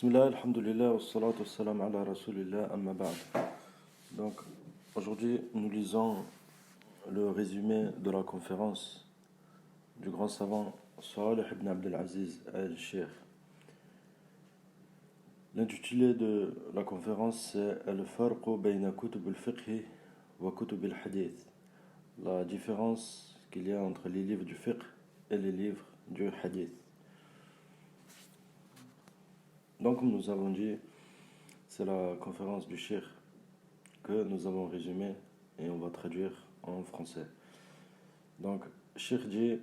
Bismillah, alhamdulillah, wassalatu wassalam ala rasulillah, amma ba'd. Donc, aujourd'hui, nous lisons le résumé de la conférence du grand savant Salih ibn Abdel Aziz al-Sheikh. L'intitulé de la conférence c'est Al-Farqu bayna kutub al-fiqh wa kutub al-hadith. La différence qu'il y a entre les livres du fiqh et les livres du hadith. Donc, comme nous avons dit, c'est la conférence du Cheikh que nous avons résumée et on va traduire en français. Donc, Cheikh dit,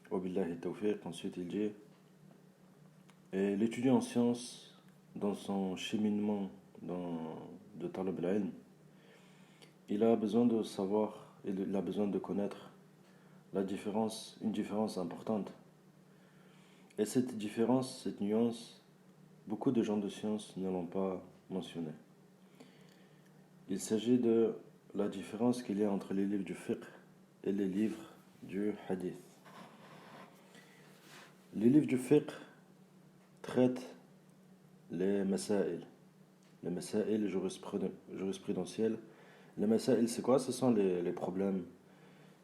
Wabillahi tawfiq, ensuite il dit, et l'étudiant en sciences, dans son cheminement de Talab al-Ilm, il a besoin de savoir, il a besoin de connaître la différence, une différence importante. Et cette différence, cette nuance, beaucoup de gens de science ne l'ont pas mentionné. Il s'agit de la différence qu'il y a entre les livres du fiqh et les livres du hadith. Les livres du fiqh traitent les masail jurisprudentiels. Les masail, c'est quoi? Ce sont les problèmes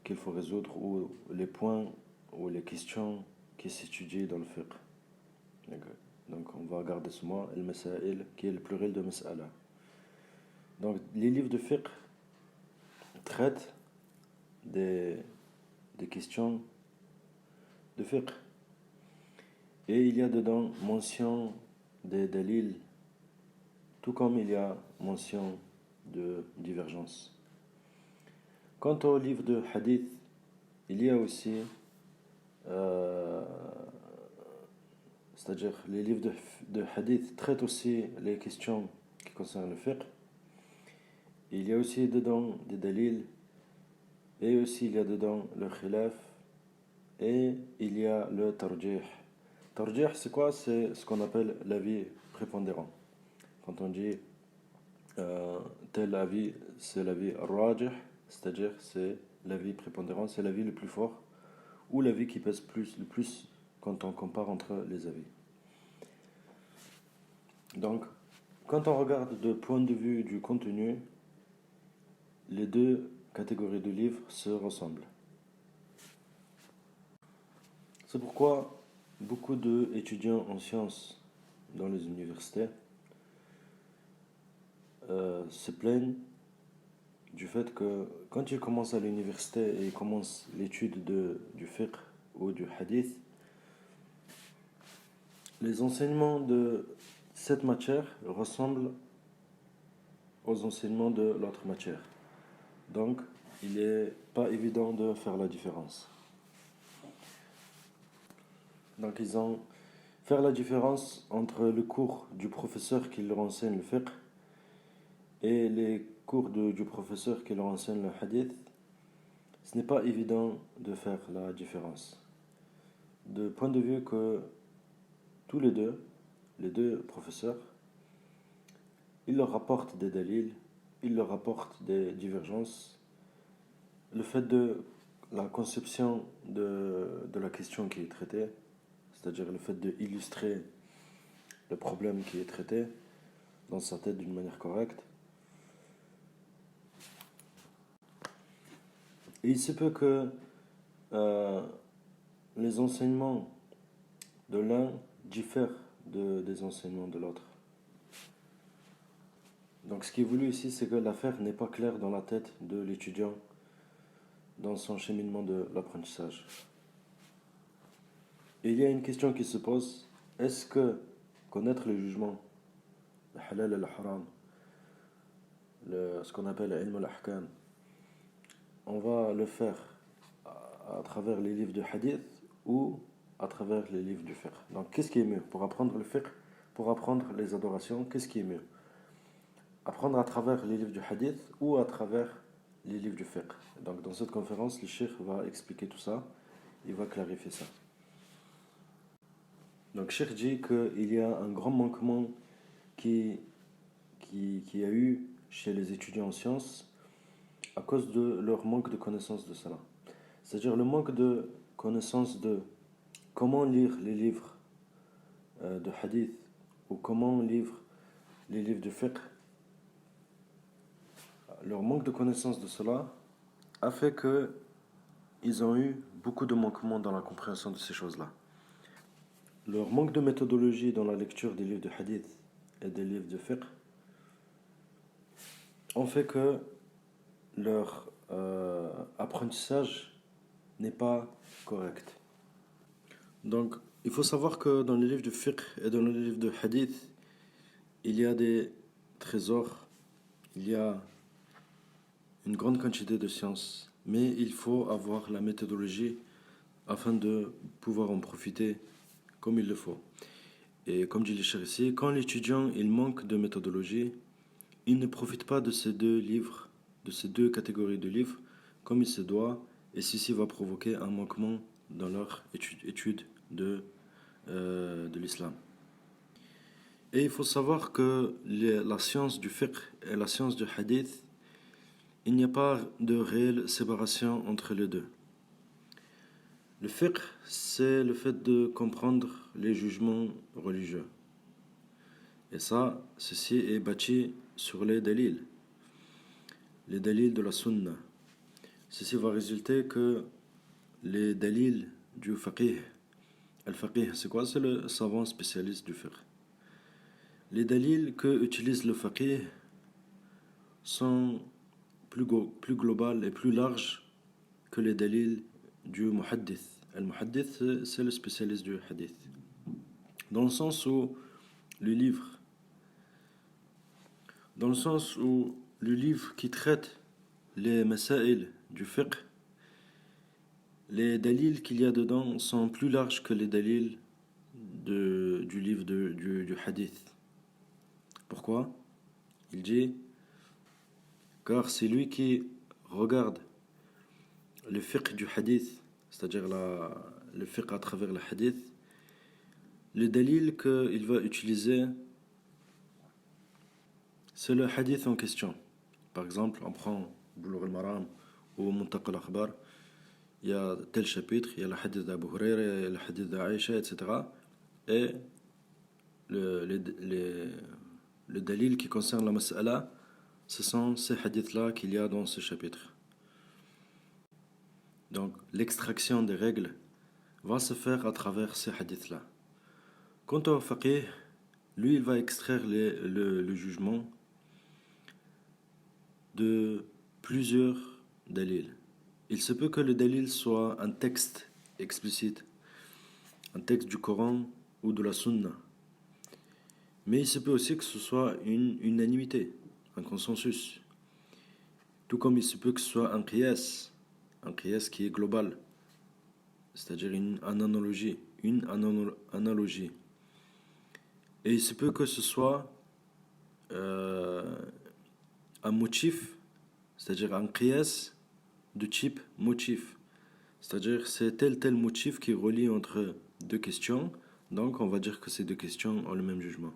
qu'il faut résoudre ou les points ou les questions qui s'étudient dans le fiqh. Donc on va regarder ce mot, el masail, qui est le pluriel de mas'ala. Donc les livres de fiqh traitent des questions de fiqh. Et il y a dedans mention des dalils, tout comme il y a mention de divergence. Quant au livre de hadith, il y a aussi, c'est-à-dire les livres de hadith traitent aussi les questions qui concernent le fiqh. Il y a aussi dedans des dalils, et aussi il y a dedans le khilaf, et il y a le tarjih. Tarjih, c'est quoi? C'est ce qu'on appelle l'avis prépondérant. Quand on dit tel avis, c'est l'avis rajih, c'est-à-dire c'est l'avis prépondérant, c'est l'avis le plus fort, ou l'avis qui pèse le plus quand on compare entre les avis. Donc, quand on regarde de point de vue du contenu, les deux catégories de livres se ressemblent. C'est pourquoi beaucoup d'étudiants en sciences dans les universités se plaignent du fait que quand ils commencent à l'université et ils commencent l'étude du fiqh ou du hadith, les enseignements de cette matière ressemblent aux enseignements de l'autre matière. Donc, il n'est pas évident de faire la différence. Donc, ils ont faire la différence entre le cours du professeur qui leur enseigne le fiqh et les cours du professeur qui leur enseigne le hadith. Ce n'est pas évident de faire la différence. De point de vue que tous les deux professeurs, ils leur rapportent des dalils, ils leur rapportent des divergences. Le fait de la conception de la question qui est traitée, c'est-à-dire le fait d'illustrer le problème qui est traité dans sa tête d'une manière correcte. Et il se peut que les enseignements de l'un diffèrent des enseignements de l'autre. Donc ce qui est voulu ici, c'est que l'affaire n'est pas claire dans la tête de l'étudiant dans son cheminement de l'apprentissage. Et il y a une question qui se pose, est-ce que connaître le jugement, le halal et le haram, ce qu'on appelle ilm al-ahkam, on va le faire à travers les livres de hadith ou à travers les livres du fiqh? Donc qu'est-ce qui est mieux pour apprendre le fiqh, pour apprendre les adorations? Qu'est-ce qui est mieux? Apprendre à travers les livres du hadith ou à travers les livres du fiqh? Donc dans cette conférence, le cheikh va expliquer tout ça, il va clarifier ça. Donc cheikh dit qu'il y a un grand manquement qui a eu chez les étudiants en sciences à cause de leur manque de connaissance de cela. C'est-à-dire le manque de connaissance de comment lire les livres de hadith ou comment les livres de fiqh, leur manque de connaissance de cela a fait que ils ont eu beaucoup de manquements dans la compréhension de ces choses-là. Leur manque de méthodologie dans la lecture des livres de hadith et des livres de fiqh ont fait que leur apprentissage n'est pas correct. Donc, il faut savoir que dans les livres de fiqh et dans les livres de hadith, il y a des trésors, il y a une grande quantité de sciences, mais il faut avoir la méthodologie afin de pouvoir en profiter comme il le faut. Et comme dit le cheikh ici, quand l'étudiant il manque de méthodologie, il ne profite pas de ces deux livres, de ces deux catégories de livres comme il se doit, et ceci va provoquer un manquement dans leur étude de l'islam. Et il faut savoir que la science du fiqh et la science du hadith, il n'y a pas de réelle séparation entre les deux. Le fiqh, c'est le fait de comprendre les jugements religieux. Et ça, ceci est bâti sur les dalils de la sunna. Ceci va résulter que les dalils du faqih, al-faqih, c'est quoi? C'est le savant spécialiste du fiqh. Les dalils que utilise le faqih sont plus globales et plus larges que les dalils du muhaddith. Al-muhaddith, c'est le spécialiste du hadith. Dans le sens où le livre qui traite les masail du fiqh, les dalils qu'il y a dedans sont plus larges que les dalils du livre du hadith. Pourquoi? Il dit, car c'est lui qui regarde le fiqh du hadith, c'est-à-dire le fiqh à travers le hadith, le dalil qu'il va utiliser, c'est le hadith en question. Par exemple, on prend Bulugh al-Maram ou Muntaq al-Akhbar, il y a tel chapitre, il y a le hadith d'Abu Hurayra, il y a le hadith d'Aïcha, etc. Et le dalil qui concerne la mas'ala, ce sont ces hadiths-là qu'il y a dans ce chapitre. Donc, l'extraction des règles va se faire à travers ces hadiths-là. Quant au faqih, lui, il va extraire le jugement de plusieurs dalils. Il se peut que le dalil soit un texte explicite, un texte du Coran ou de la Sunna. Mais il se peut aussi que ce soit une unanimité, un consensus. Tout comme il se peut que ce soit un qiyas qui est global, c'est-à-dire une analogie. Et il se peut que ce soit un motif, c'est-à-dire un qiyas de type motif. C'est-à-dire c'est tel motif qui relie entre deux questions, donc on va dire que ces deux questions ont le même jugement.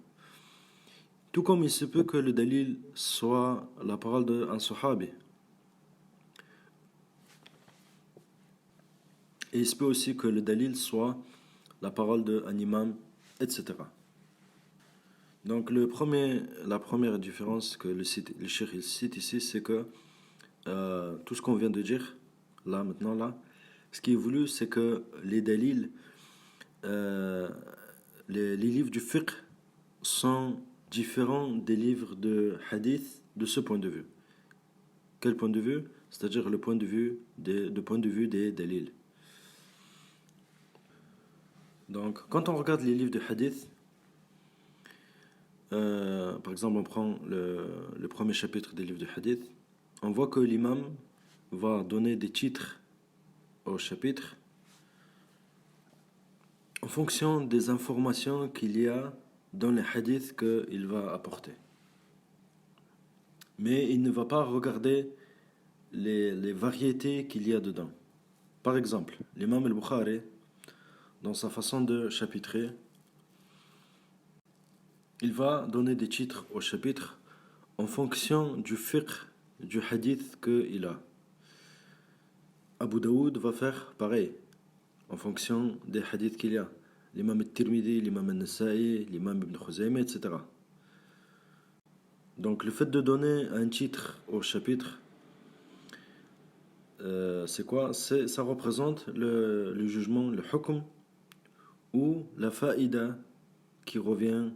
Tout comme il se peut que le dalil soit la parole d'un sahabi. Et il se peut aussi que le dalil soit la parole d'un imam, etc. Donc la première différence que le cheikh cite ici, c'est que tout ce qu'on vient de dire, ce qui est voulu, c'est que les dalils, les livres du fiqh sont différents des livres de hadith de ce point de vue. Quel point de vue? C'est-à-dire le point de vue des dalils. Donc, quand on regarde les livres de hadith, par exemple, on prend le premier chapitre des livres de hadith, on voit que l'imam va donner des titres au chapitre en fonction des informations qu'il y a dans les hadiths qu'il va apporter. Mais il ne va pas regarder les variétés qu'il y a dedans. Par exemple, l'imam al-Bukhari, dans sa façon de chapitrer, il va donner des titres au chapitre en fonction du fiqh, du hadith qu'il a. Abu Daoud va faire pareil, en fonction des hadiths qu'il y a. l'imam al-Tirmidhi, l'imam al-Nasa'i, l'imam Ibn Khuzayma, etc. Donc le fait de donner un titre au chapitre, c'est quoi? Ça représente le jugement, le hukm, ou la faïda qui revient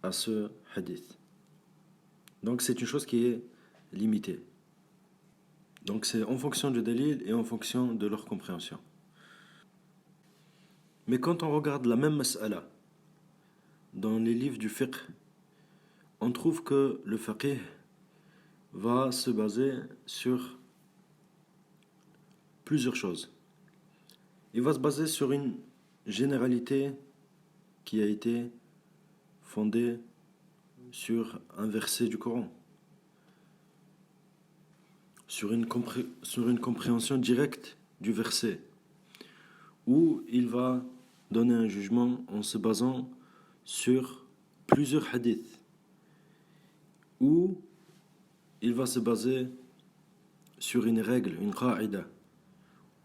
à ce hadith. Donc c'est une chose qui est limitée. Donc c'est en fonction du dalil et en fonction de leur compréhension. Mais quand on regarde la même mas'ala dans les livres du fiqh, on trouve que le faqih va se baser sur plusieurs choses. Il va se baser sur une généralité qui a été fondée sur un verset du Coran, sur une compréhension directe du verset, où il va donner un jugement en se basant sur plusieurs hadiths, où il va se baser sur une règle, une qa'ida,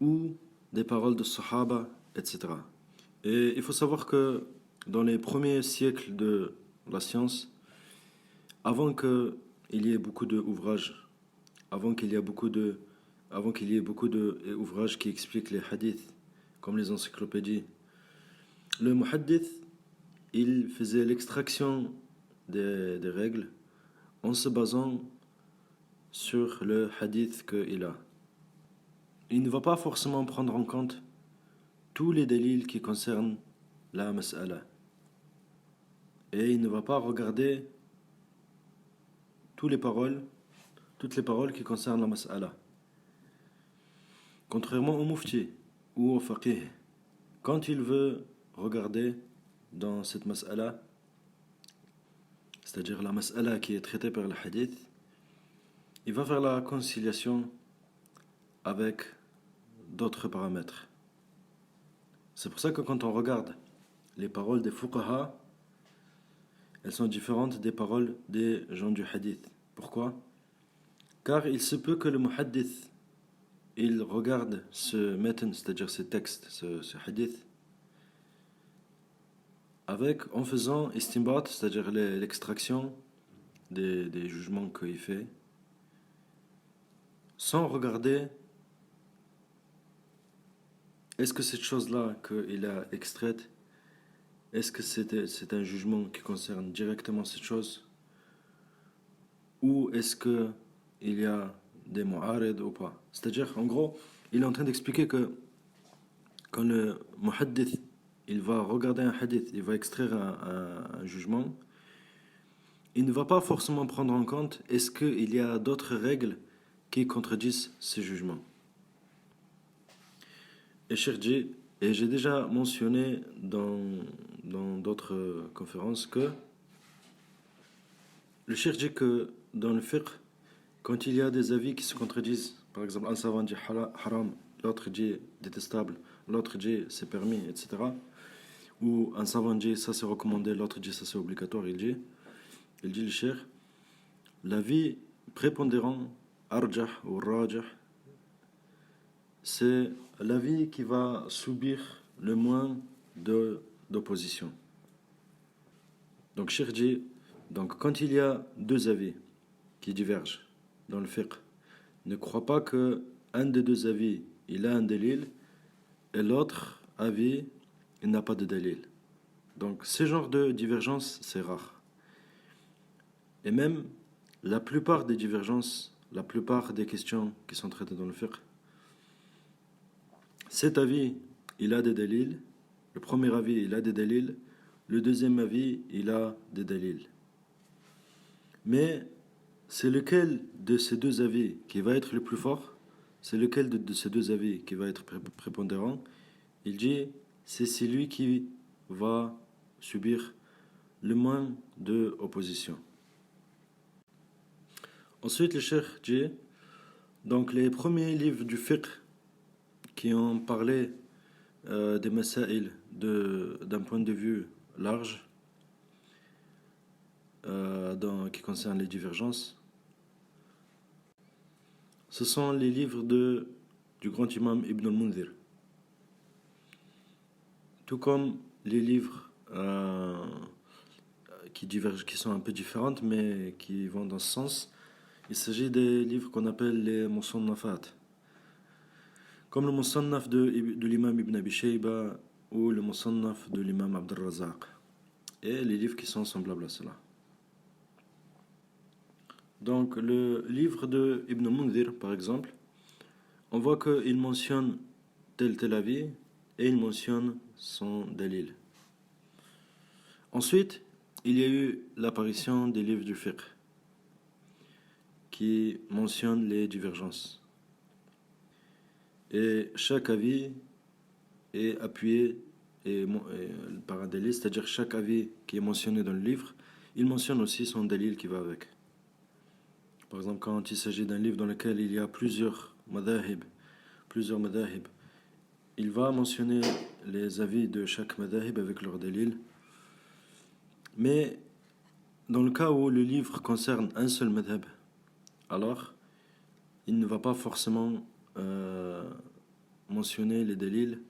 ou des paroles de Sahaba, etc. Et il faut savoir que dans les premiers siècles de la science, avant qu'il y ait beaucoup d'ouvrages, avant qu'il y ait beaucoup d'ouvrages qui expliquent les hadiths, comme les encyclopédies, le muhaddith, il faisait l'extraction des règles en se basant sur le hadith qu'il a. Il ne va pas forcément prendre en compte tous les délits qui concernent la mas'ala. Et il ne va pas regarder toutes les paroles qui concernent la mas'ala. Contrairement au mufti ou au faqih, quand il veut regarder dans cette mas'ala, c'est-à-dire la mas'ala qui est traitée par le hadith, il va faire la conciliation avec d'autres paramètres. C'est pour ça que quand on regarde les paroles des fuqaha, elles sont différentes des paroles des gens du hadith. Pourquoi? Car il se peut que le muhaddith, il regarde ce matan, c'est-à-dire ce texte, ce hadith, en faisant istinbat, c'est-à-dire l'extraction des jugements qu'il fait, sans regarder est-ce que cette chose-là qu'il a extraite, est-ce que c'est un jugement qui concerne directement cette chose, ou est-ce qu'il y a des mu'arid ou pas. C'est-à-dire, en gros, il est en train d'expliquer que quand le muhaddith, il va regarder un hadith, il va extraire un jugement, il ne va pas forcément prendre en compte est-ce qu'il y a d'autres règles qui contredisent ce jugement. Et Cheikh dit, et j'ai déjà mentionné dans d'autres conférences que le Cheikh dit que dans le fiqh, quand il y a des avis qui se contredisent, par exemple un savant dit haram, l'autre dit détestable, l'autre dit c'est permis, etc. Ou un savant dit ça c'est recommandé, l'autre dit ça c'est obligatoire, il dit le Cheikh, l'avis prépondérant, arjah ou rajah, c'est l'avis qui va subir le moins d'opposition. Donc Cheikh dit, donc quand il y a deux avis qui divergent dans le fiqh, ne crois pas que un des deux avis il a un dalil et l'autre avis il n'a pas de dalil. Donc ce genre de divergence c'est rare. Et même la plupart des divergences, la plupart des questions qui sont traitées dans le fiqh, cet avis il a des dalils, le premier avis il a des dalils, le deuxième avis il a des dalils. Mais c'est lequel de ces deux avis qui va être le plus fort? C'est lequel de ces deux avis qui va être prépondérant? Il dit, c'est celui qui va subir le moins d'opposition. Ensuite, le cheikh dit, donc les premiers livres du fiqh qui ont parlé des masail d'un point de vue large, qui concerne les divergences, ce sont les livres du grand imam Ibn al-Mundhir, tout comme les livres qui divergent, qui sont un peu différentes, mais qui vont dans ce sens. Il s'agit des livres qu'on appelle les Musannafat, comme le Musannaf de l'imam Ibn Abi Shayba ou le Musannaf de l'imam Abd al-Razzaq, et les livres qui sont semblables à cela. Donc, le livre de Ibn Mundhir, par exemple, on voit qu'il mentionne tel avis et il mentionne son dalil. Ensuite, il y a eu l'apparition des livres du fiqh qui mentionnent les divergences. Et chaque avis est appuyé par un dalil, c'est-à-dire chaque avis qui est mentionné dans le livre, il mentionne aussi son dalil qui va avec. Par exemple, quand il s'agit d'un livre dans lequel il y a plusieurs madahib, il va mentionner les avis de chaque madahib avec leur dalil. Mais dans le cas où le livre concerne un seul madhab, alors il ne va pas forcément mentionner les dalils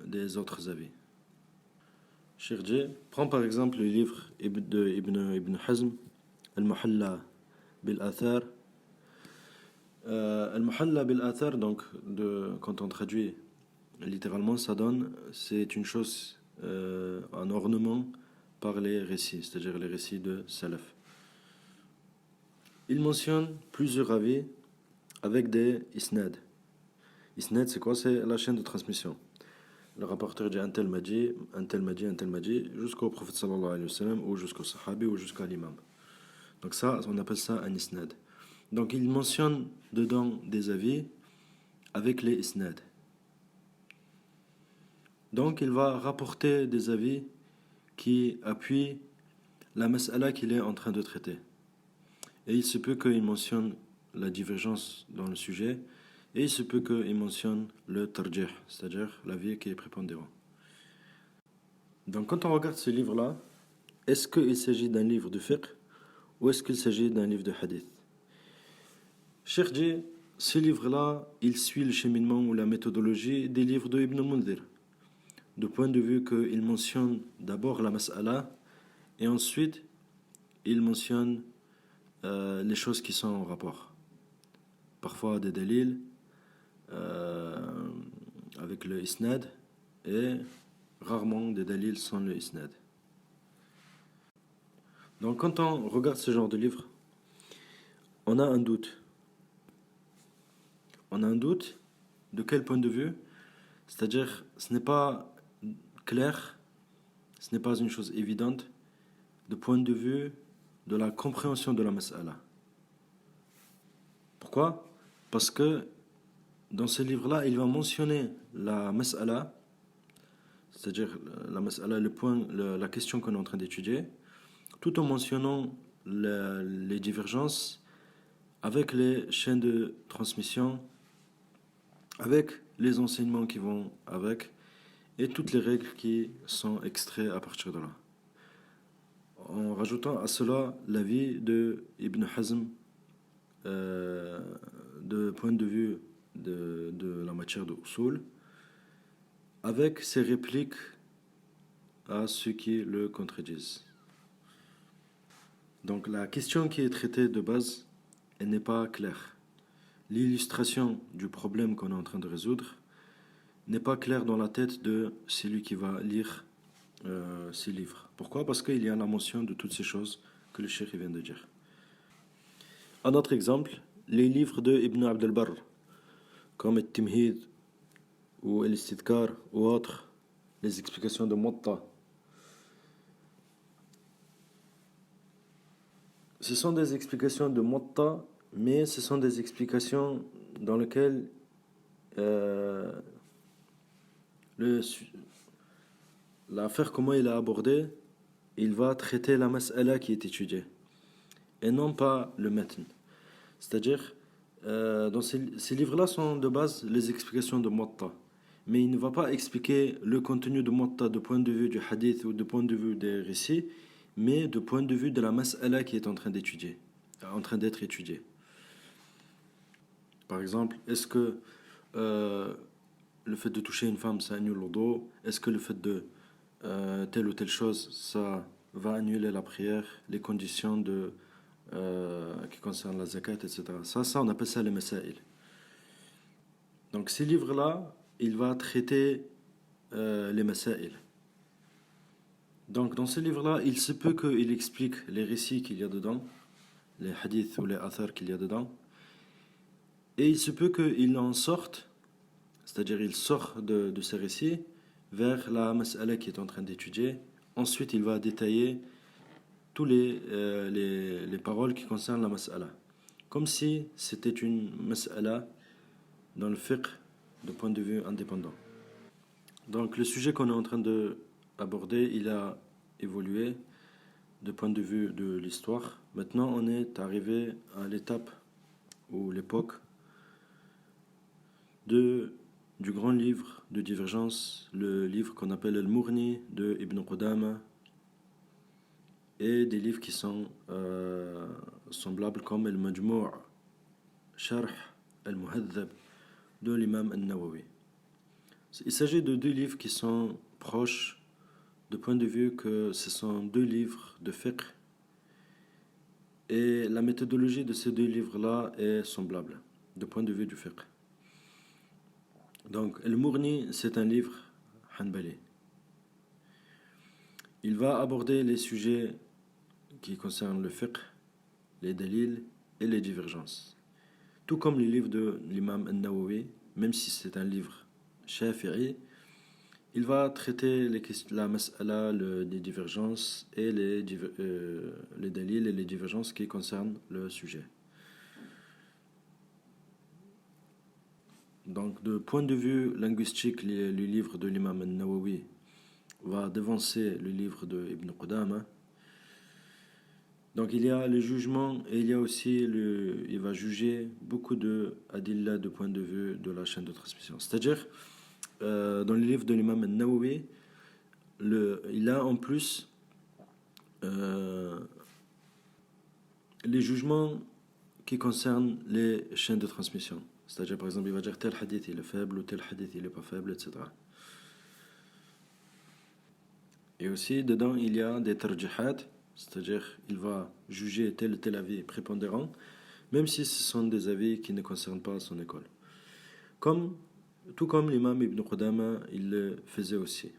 des autres avis. Shirji prend par exemple le livre de Ibn Hazm, Al-Muhalla bil-Athar. Al-Muhalla bil-Athar, donc quand on traduit littéralement, ça donne, c'est une chose, un ornement par les récits, c'est-à-dire les récits de Salaf. Il mentionne plusieurs avis avec des isnad. Isnad, c'est quoi? C'est la chaîne de transmission. Le rapporteur dit un tel m'a dit, un tel m'a dit, un tel m'a dit, jusqu'au prophète sallallahu alayhi wa sallam, ou jusqu'au sahabi, ou jusqu'à l'imam. Donc ça, on appelle ça un isnad. Donc il mentionne dedans des avis avec les isnad. Donc il va rapporter des avis qui appuient la mas'ala qu'il est en train de traiter. Et il se peut qu'il mentionne la divergence dans le sujet, et il se peut qu'il mentionne le tarjih, c'est-à-dire l'avis qui est prépondérant. Donc quand on regarde ce livre-là, est-ce qu'il s'agit d'un livre de fiqh ou est-ce qu'il s'agit d'un livre de hadith? Cheikh dit, ce livre-là, il suit le cheminement ou la méthodologie des livres de Ibn Mundhir, du point de vue qu'il mentionne d'abord la mas'ala et ensuite il mentionne les choses qui sont en rapport. Parfois des dalils avec le isnad et rarement des dalils sans le isnad. Donc quand on regarde ce genre de livre, on a un doute. On a un doute de quel point de vue? C'est-à-dire, ce n'est pas clair, ce n'est pas une chose évidente de point de vue de la compréhension de la mas'ala. Pourquoi? Parce que dans ce livre-là, il va mentionner la mas'ala, c'est-à-dire la mas'ala, le point, la question qu'on est en train d'étudier, tout en mentionnant les divergences avec les chaînes de transmission, avec les enseignements qui vont avec, et toutes les règles qui sont extraites à partir de là. En rajoutant à cela l'avis de Ibn Hazm de point de vue de la matière de usul, avec ses répliques à ceux qui le contredisent. Donc la question qui est traitée de base, elle n'est pas claire. L'illustration du problème qu'on est en train de résoudre n'est pas claire dans la tête de celui qui va lire ces livres. Pourquoi? Parce qu'il y a la mention de toutes ces choses que le cheikh vient de dire. Un autre exemple, les livres de Ibn Abd al-Barr, comme Al-Timhid ou Al-Istidkar ou autres, les explications de Muwatta. Ce sont des explications de Muwatta, mais ce sont des explications dans lesquelles l'affaire, comment il a abordé, il va traiter la mas'ala qui est étudiée, et non pas le matn. C'est-à-dire, dans ces livres-là sont de base les explications de Muwatta, mais il ne va pas expliquer le contenu de Muwatta du point de vue du hadith ou du point de vue des récits, mais du point de vue de la mas'ala qui est en train d'être étudiée. Par exemple, est-ce que le fait de toucher une femme, ça annule l'odo? Est-ce que le fait de telle ou telle chose, ça va annuler la prière? Les conditions qui concernent la zakat, etc. Ça, on appelle ça les masail. Donc ces livres-là, il va traiter les masail. Donc dans ces livres-là, il se peut qu'il explique les récits qu'il y a dedans, les hadiths ou les athars qu'il y a dedans, et il se peut qu'il en sorte, c'est-à-dire il sort de ces récits vers la mas'ala qu'il est en train d'étudier. Ensuite, il va détailler tous les paroles qui concernent la mas'ala. Comme si c'était une mas'ala dans le fiqh de point de vue indépendant. Donc le sujet qu'on est en train d'aborder, il a évolué de point de vue de l'histoire. Maintenant, on est arrivé à l'étape ou l'époque du grand livre de divergence, le livre qu'on appelle Al-Mourni de Ibn Qudama, et des livres qui sont semblables comme Al-Majmou' Sharh Al-Muhadhab de l'imam Al-Nawawi. Il s'agit de deux livres qui sont proches de point de vue que ce sont deux livres de fiqh, et la méthodologie de ces deux livres-là est semblable de point de vue du fiqh. Donc, Al-Mourni, c'est un livre hanbali. Il va aborder les sujets qui concernent le fiqh, les dalils et les divergences. Tout comme les livres de l'imam Al-Nawawi, même si c'est un livre shafi'i, il va traiter la mas'ala, les divergences et les dalils et les divergences qui concernent le sujet. Donc, de point de vue linguistique, le livre de l'imam Al-Nawawi va devancer le livre de Ibn Qudama. Donc, il y a le jugement et il y a aussi il va juger beaucoup de adilla de point de vue de la chaîne de transmission. C'est-à-dire, dans le livre de l'imam Al-Nawawi, il a en plus les jugements qui concernent les chaînes de transmission. C'est-à-dire, par exemple, il va dire tel hadith il est faible ou tel hadith il n'est pas faible, etc. Et aussi, dedans, il y a des tarjihat, c'est-à-dire, il va juger tel ou tel avis prépondérant, même si ce sont des avis qui ne concernent pas son école. Tout comme l'imam Ibn Qudama, il le faisait aussi.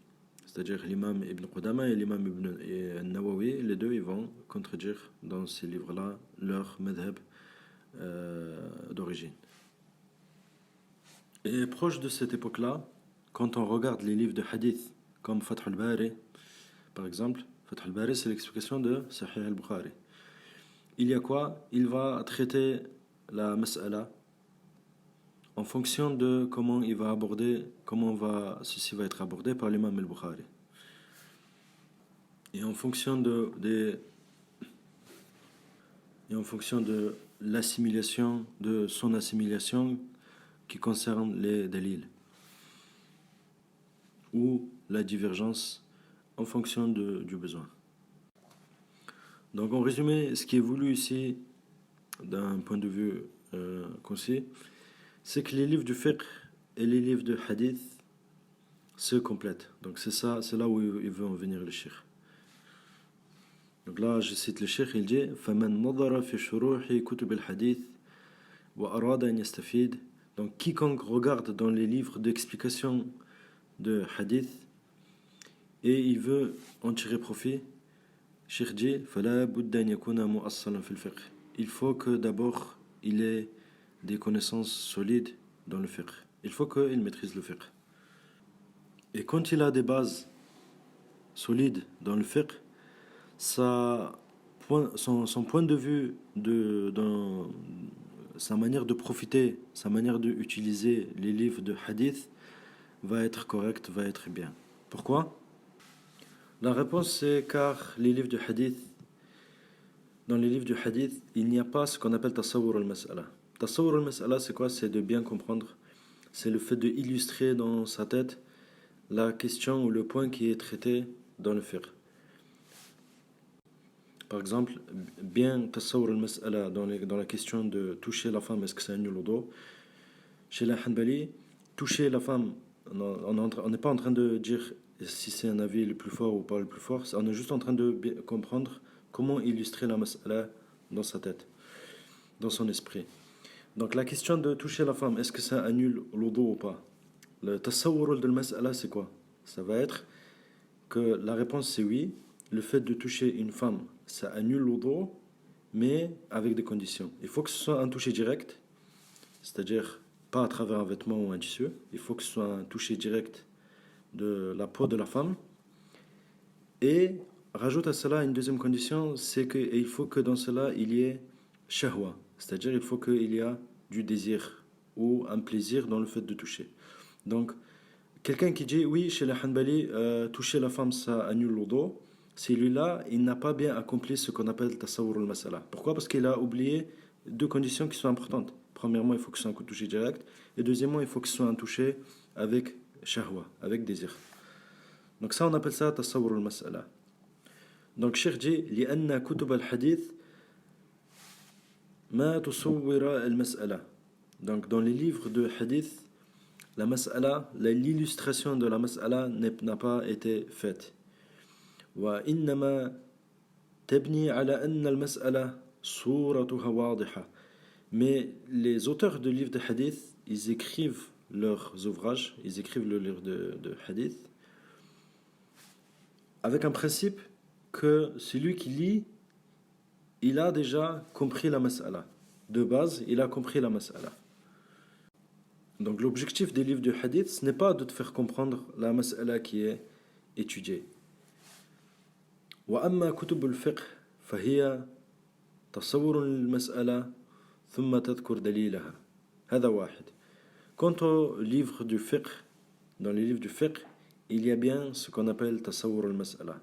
C'est-à-dire, l'imam Ibn Qudama et l'imam Ibn Nawawi, les deux, ils vont contredire dans ces livres-là leur madhab d'origine. Et proche de cette époque-là, quand on regarde les livres de hadith, comme Fath al-Bari, par exemple, Fath al-Bari, c'est l'explication de Sahih al-Bukhari. Il y a quoi? Il va traiter la mas'ala en fonction de comment ceci va être abordé par l'imam al-Bukhari. Et en fonction de l'assimilation, de son assimilation qui concerne les dalils ou la divergence en fonction du besoin. Donc en résumé, ce qui est voulu ici, d'un point de vue concis, c'est que les livres du fiqh et les livres de hadith se complètent. Donc c'est là où il veut en venir le cheikh. Donc là, je cite le cheikh, il dit فَمَنْ نَظَرَ فِي شُرُوحِ كُتُبِ الْحَدِيثِ وَأَرَادَ أَنْ يَسْتَفِيدَ. Donc quiconque regarde dans les livres d'explication de hadith et il veut en tirer profit, cheikh dit فَلَا بُدَّ أَنْ يَكُونَ مُؤَصَّلًا فِي الْفِقْهِ. Il faut que d'abord il ait des connaissances solides dans le fiqh. Il faut qu'il maîtrise le fiqh. Et quand il a des bases solides dans le fiqh, son point de vue, dans sa manière de profiter, sa manière d'utiliser les livres de hadith va être correcte, va être bien. Pourquoi? La réponse c'est car les livres de hadith, dans les livres du hadith, il n'y a pas ce qu'on appelle tasawwur al-mas'ala. Tasawwur al-mas'ala, c'est quoi? C'est de bien comprendre. C'est le fait d'illustrer dans sa tête la question ou le point qui est traité dans le fiqh. Par exemple, bien tasawwur al-mas'ala dans la question de toucher la femme, est-ce que ça annule l'odo? Chez les Hanbali, toucher la femme on n'est pas en train de dire si c'est un avis le plus fort ou pas le plus fort. On est juste en train de comprendre comment illustrer la mas'ala dans sa tête, dans son esprit. Donc la question de toucher la femme, est-ce que ça annule l'wudu ou pas? Le tasawwur de la mas'ala, c'est quoi? Ça va être que la réponse c'est oui. Le fait de toucher une femme, ça annule l'wudu, mais avec des conditions. Il faut que ce soit un toucher direct, c'est-à-dire pas à travers un vêtement ou un tissu. Il faut que ce soit un toucher direct de la peau de la femme. Et rajoute à cela une deuxième condition, c'est qu'il faut que dans cela il y ait shahwa, c'est-à-dire il faut qu'il y a du désir ou un plaisir dans le fait de toucher. Donc, quelqu'un qui dit oui, chez les Hanbali, toucher la femme ça annule l'wudu, celui-là, il n'a pas bien accompli ce qu'on appelle tasawwur al-masala. Pourquoi? Parce qu'il a oublié deux conditions qui sont importantes. Premièrement, il faut que ce soit un toucher direct, et deuxièmement, il faut que ce soit un toucher avec shahwa, avec désir. Donc ça, on appelle ça tasawwur al-masala. Donc Cheikh dit لأن كتب الحديث ما تصور المسألة. Donc dans les livres de hadith, la mas'ala, l'illustration de la mas'ala n'a pas été faite. وإنما تبني على أن المسألة صورتها واضحة. Mais les auteurs de livres de hadith, ils écrivent leurs ouvrages, ils écrivent le livre de hadith avec un principe que celui qui lit, il a déjà compris la mas'ala. De base, il a compris la mas'ala. Donc l'objectif des livres de hadith, ce n'est pas de te faire comprendre la mas'ala qui est étudiée. وأما كتب الفقه فهي تصور المسألة ثم تذكر دليلها. هذا واحد. Quant aux livres du fiqh, dans les livres du fiqh, il y a bien ce qu'on appelle tasawwur al-mas'ala.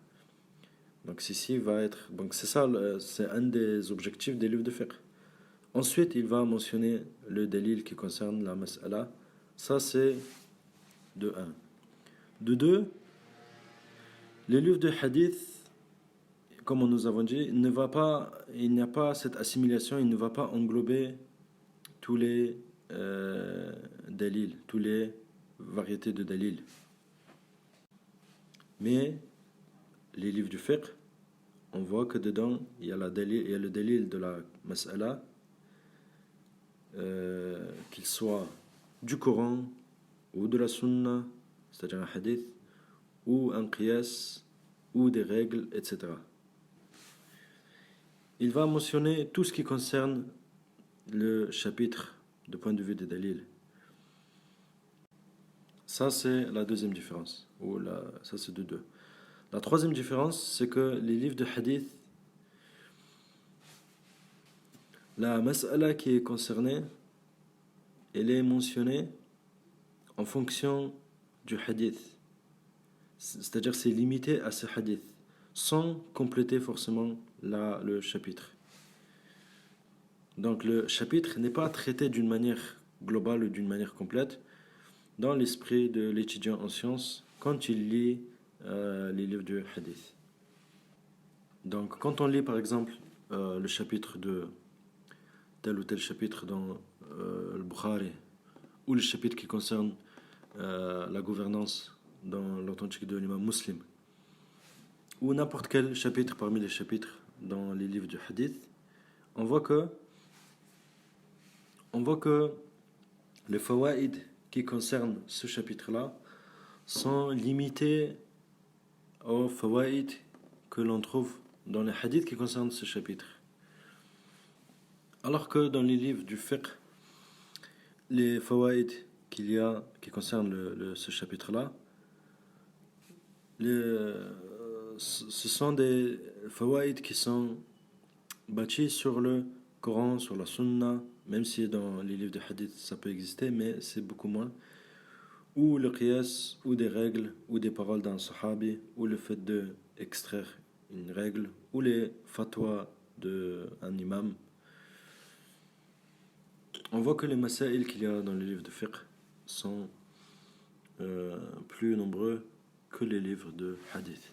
Donc ceci va être, donc c'est ça, c'est un des objectifs des livres de fiqh. Ensuite, il va mentionner le dalil qui concerne la mas'ala. Ça c'est de 1. De 2, les livres de hadith, comme nous avons dit, il n'y a pas cette assimilation, il ne va pas englober tous les dalils, toutes les variétés de dalils. Mais les livres du fiqh, on voit que dedans, il y a le dalil de la mas'ala, qu'il soit du Coran ou de la sunna, c'est-à-dire un hadith, ou un qiyas, ou des règles, etc. Il va mentionner tout ce qui concerne le chapitre du point de vue des dalils. Ça, c'est la deuxième différence. Ça, c'est de 2. La troisième différence, c'est que les livres de hadith, la mas'ala qui est concernée, elle est mentionnée en fonction du hadith. C'est-à-dire c'est limité à ce hadith, sans compléter forcément le chapitre. Donc le chapitre n'est pas traité d'une manière globale ou d'une manière complète dans l'esprit de l'étudiant en sciences quand il lit les livres du hadith. Donc quand on lit par exemple le chapitre de tel ou tel chapitre dans le Bukhari, ou le chapitre qui concerne la gouvernance dans l'authentique de l'imam Muslim, ou n'importe quel chapitre parmi les chapitres dans les livres du hadith, on voit que les fawaïd qui concernent ce chapitre-là sont limités aux fawaïd que l'on trouve dans les hadiths qui concernent ce chapitre. Alors que dans les livres du fiqh, les fawaïd qui concernent ce chapitre-là, ce sont des fawaïd qui sont bâtis sur le Coran, sur la sunna, même si dans les livres de hadith ça peut exister, mais c'est beaucoup moins, ou le qiyas, ou des règles, ou des paroles d'un sahabi, ou le fait d'extraire une règle, ou les fatwas d'un imam. On voit que les masaïl qu'il y a dans les livres de fiqh sont plus nombreux que les livres de hadith.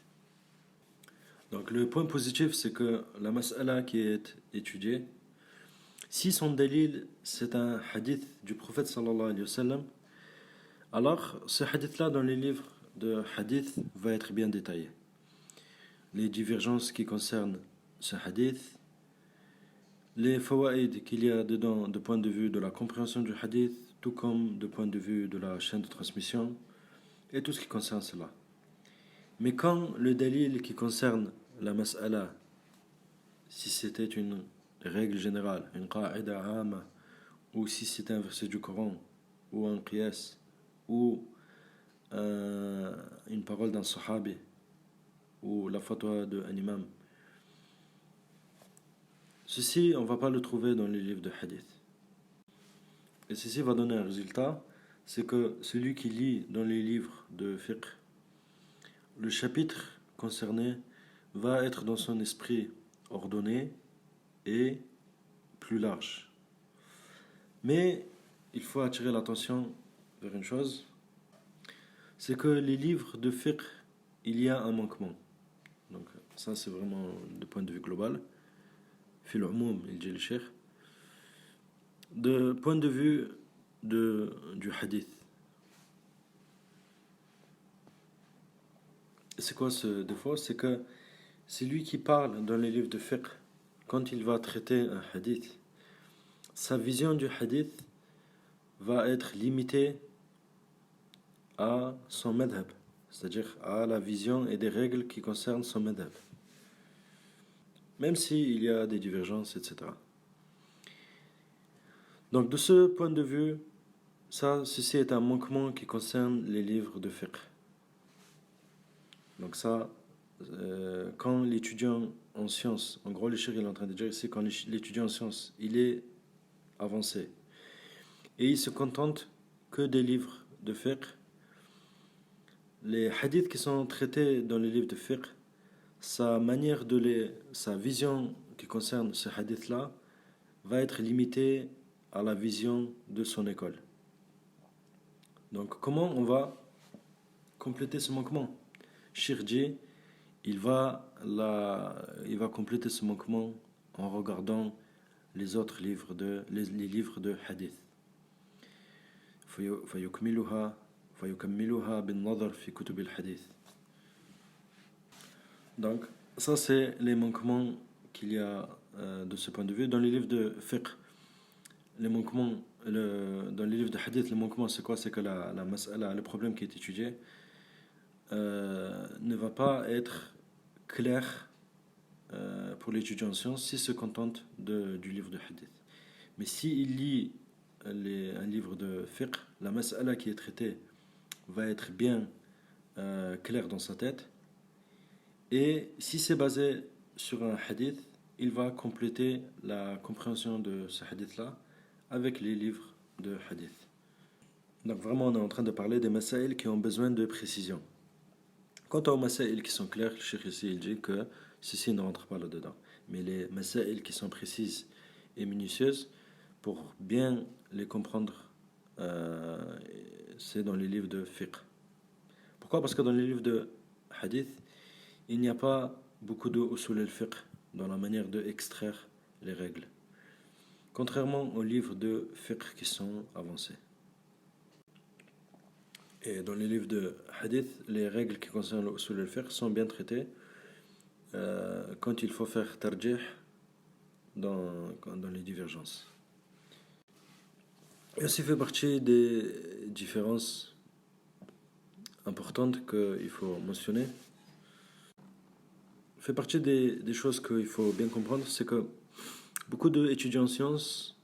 Donc le point positif, c'est que la mas'ala qui est étudiée, si son dalil c'est un hadith du prophète sallallahu alayhi wa sallam, Alors, ce hadith-là dans les livres de hadith va être bien détaillé. Les divergences qui concernent ce hadith, les fawaïd qu'il y a dedans de point de vue de la compréhension du hadith, tout comme de point de vue de la chaîne de transmission, et tout ce qui concerne cela. Mais quand le dalil qui concerne la mas'ala, si c'était une règle générale, une qa'ida amma, ou si c'était un verset du Coran, ou un qiyas, ou une parole d'un sahabi, ou la fatwa d'un imam, ceci, on ne va pas le trouver dans les livres de hadith. Et ceci va donner un résultat, c'est que celui qui lit dans les livres de fiqh, le chapitre concerné va être dans son esprit ordonné et plus large. Mais il faut attirer l'attention vers une chose, c'est que les livres de fiqh, il y a un manquement. Donc ça c'est vraiment de point de vue global. Fil umoum, il dit le cheikh. De point de vue du hadith. C'est quoi ce défaut? C'est que c'est lui qui parle dans les livres de fiqh, quand il va traiter un hadith, sa vision du hadith va être limitée à son madhab, c'est-à-dire à la vision et des règles qui concernent son madhab. Même s'il y a des divergences, etc. Donc de ce point de vue, ceci est un manquement qui concerne les livres de fiqh. Donc ça, quand l'étudiant en sciences, en gros le cheikh est en train de dire ici, quand l'étudiant en sciences, il est avancé, et il se contente que des livres de fiqh, les hadiths qui sont traités dans les livres de fiqh, sa vision qui concerne ce hadith-là va être limitée à la vision de son école. Donc comment on va compléter ce manquement? Shirji, il va compléter ce manquement en regardant les autres livres les livres de hadith. فيكملها بالنظر في كتب الحديث. Donc ça c'est les manquements qu'il y a de ce point de vue dans les livres de fiqh. Les manquements dans les livres de hadith, les manquements c'est quoi? C'est que la mas'ala, le problème qui est étudié ne va pas être clair pour l'étudiant en sciences s'il se contente du livre de hadith. Mais s'il lit un livre de fiqh, la mas'ala qui est traitée va être bien claire dans sa tête, et si c'est basé sur un hadith, il va compléter la compréhension de ce hadith-là avec les livres de hadith. Donc vraiment on est en train de parler des masaïl qui ont besoin de précision. Quant aux masaïl qui sont clairs, le cheikh ici il dit que ceci ne rentre pas là-dedans. Mais les masaïl qui sont précises et minutieuses, pour bien les comprendre, c'est dans les livres de fiqh. Pourquoi? Parce que dans les livres de hadith, il n'y a pas beaucoup de usul al-fiqh dans la manière d'extraire les règles, contrairement aux livres de fiqh qui sont avancés. Et dans les livres de hadith, les règles qui concernent le usul al-fiqh sont bien traitées quand il faut faire tarjih dans les divergences. Et aussi fait partie des différences importantes qu'il faut mentionner. Fait partie des choses qu'il faut bien comprendre, c'est que beaucoup d'étudiants en sciences,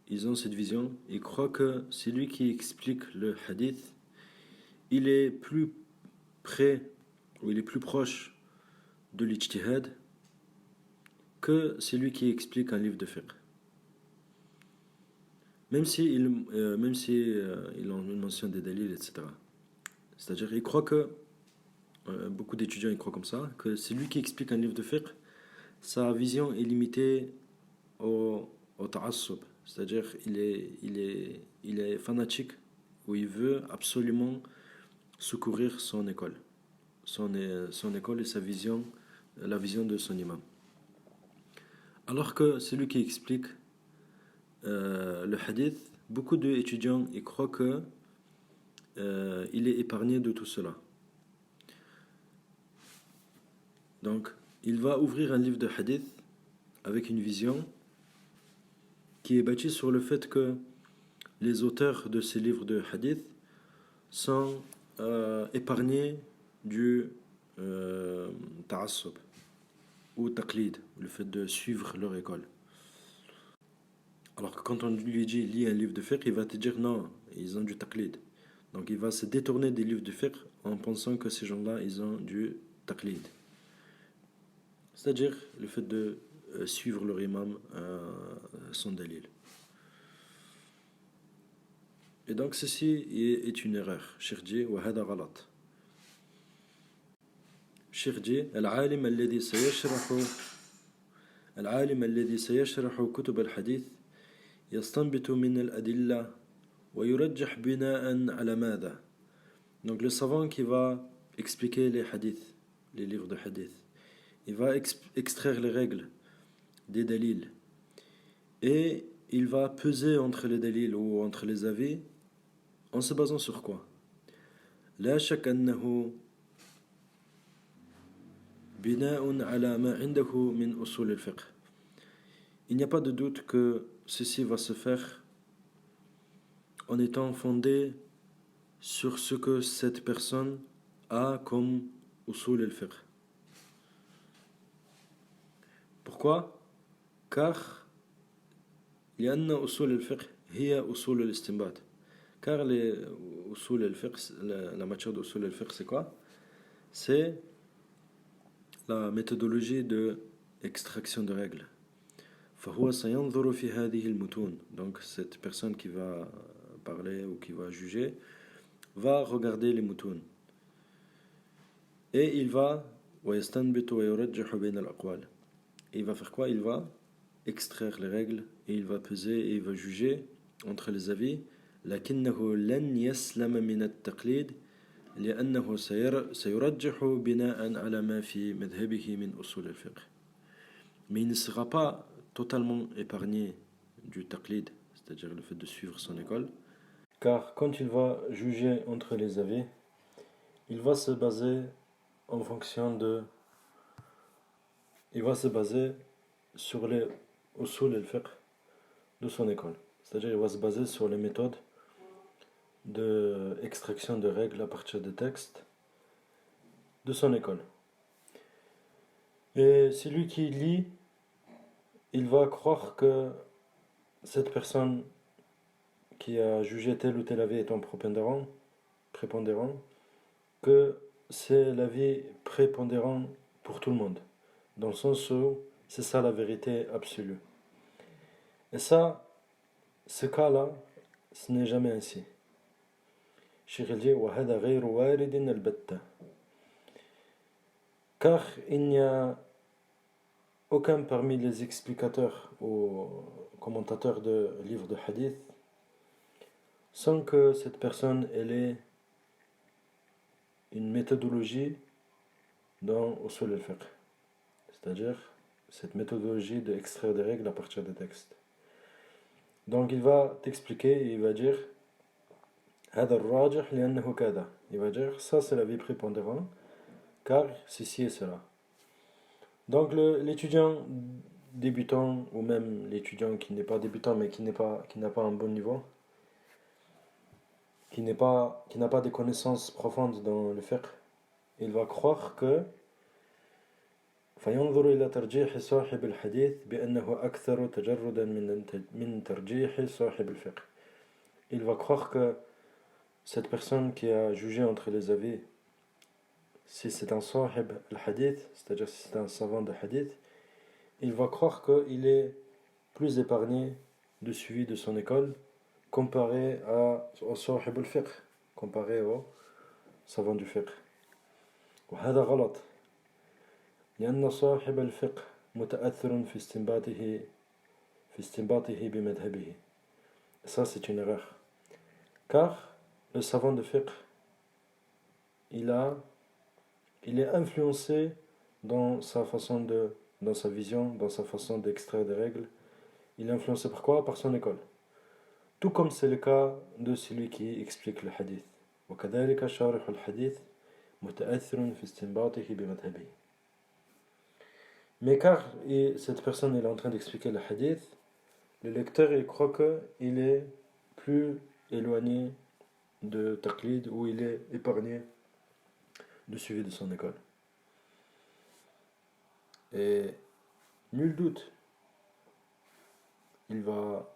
ils ont cette vision, ils croient que celui qui explique le hadith, il est plus près ou il est plus proche de l'ijtihad que celui qui explique un livre de fiqh. Même si il mentionne des dalils, etc. C'est-à-dire, il croit que beaucoup d'étudiants ils croient comme ça, que celui qui explique un livre de fiqh, sa vision est limitée au ta'assub, c'est-à-dire il est fanatique, où il veut absolument secourir son école, son école et sa vision, la vision de son imam. Alors que celui qui explique le hadith, beaucoup d'étudiants ils croient que il est épargné de tout cela. Donc, il va ouvrir un livre de hadith avec une vision qui est bâtie sur le fait que les auteurs de ces livres de hadith sont épargnés du ta'assub ou taqlid, le fait de suivre leur école. Alors que quand on lui dit lis un livre de fiqh, il va te dire non, ils ont du taqlid. Donc il va se détourner des livres de fiqh en pensant que ces gens-là, ils ont du taqlid. C'est-à-dire le fait de suivre leur imam son dalil. Et donc ceci est une erreur. Cheikh dit wa hada ghalat. Cheikh dit العالم الذي سيشرح كتب الحديث يستنبط من الأدلة ويرجح بناء على ماذا. Donc le savant qui va expliquer les hadiths, les livres de hadith, il va extraire les règles des dalils et il va peser entre les dalils ou entre les avis en se basant sur quoi? لا شك أنه بناء على ما عنده من أصول الفقه. Il n'y a pas de doute que ceci va se faire en étant fondé sur ce que cette personne a comme usul al-fiqh. Pourquoi? Car لأن أصول الفقه هي أصول الاستنباط. Car les usul al-fiqh, la matière d'usul al-fiqh, c'est quoi? C'est la méthodologie de extraction de règles. فهو سينظر في هذه المتون. Donc cette personne qui va parler ou qui va juger va regarder les mutun et il va ويستنبط ويرجح بين الأقوال. Et il va faire quoi? Il va extraire les règles et il va peser et il va juger entre les avis. لكنه لن يسلم من التقليد لأنه سيرجح بناء على ما في مذهبه من أصول الفقه. Mais il ne sera pas totalement épargné du taqlid, c'est-à-dire le fait de suivre son école, car quand il va juger entre les avis, il va se baser en fonction de... Il va se baser sur les usul al-fiqh de son école. C'est-à-dire il va se baser sur les méthodes d'extraction de règles à partir des textes de son école. Et celui qui lit, il va croire que cette personne qui a jugé tel ou tel avis étant prépondérant, que c'est l'avis prépondérant pour tout le monde, dans le sens où c'est ça la vérité absolue. Et ça, ce cas-là, ce n'est jamais ainsi. Cheikh dit وَهَذَا غَيْرُ وَارِدٍ الْبَتَّةِ. Car il n'y a aucun parmi les explicateurs ou commentateurs de livres de hadith sans que cette personne ait une méthodologie dans usul al-fiqh, c'est-à-dire cette méthodologie d'extraire des règles à partir des textes. Donc il va t'expliquer et il va dire هذا الراجح لأنه كذا. Il va dire ça c'est l'avis prépondérant car ceci et cela. Donc l'étudiant débutant ou même l'étudiant qui n'est pas débutant mais qui n'a pas un bon niveau, qui n'a pas des connaissances profondes dans le fiqh, il va croire que فينظر إلى ترجيح صاحب الحديث بأنه أكثر تجردا من ترجيح صاحب الفقه. Il va croire que cette personne qui a jugé entre les avis, si c'est un sahib al-hadith, c'est-à-dire si c'est un savant de hadith, il va croire qu'il est plus épargné du suivi de son école comparé au sahib al-fiqh, comparé au savant du fiqh. وهذا غلط لأن صاحب الفقه متأثر في استنباطه بمذهبه. Ça c'est une erreur. Car le savant de fiqh, il est influencé dans sa vision, dans sa façon d'extraire des règles. Il est influencé par quoi? Par son école. Tout comme c'est le cas de celui qui explique le hadith. وكذلك شارح الحديث متأثر في استنباطه بمذهبه. Mais car cette personne est en train d'expliquer le hadith, le lecteur il croit qu'il est plus éloigné de taqlid ou il est épargné du suivi de son école. Et nul doute, il va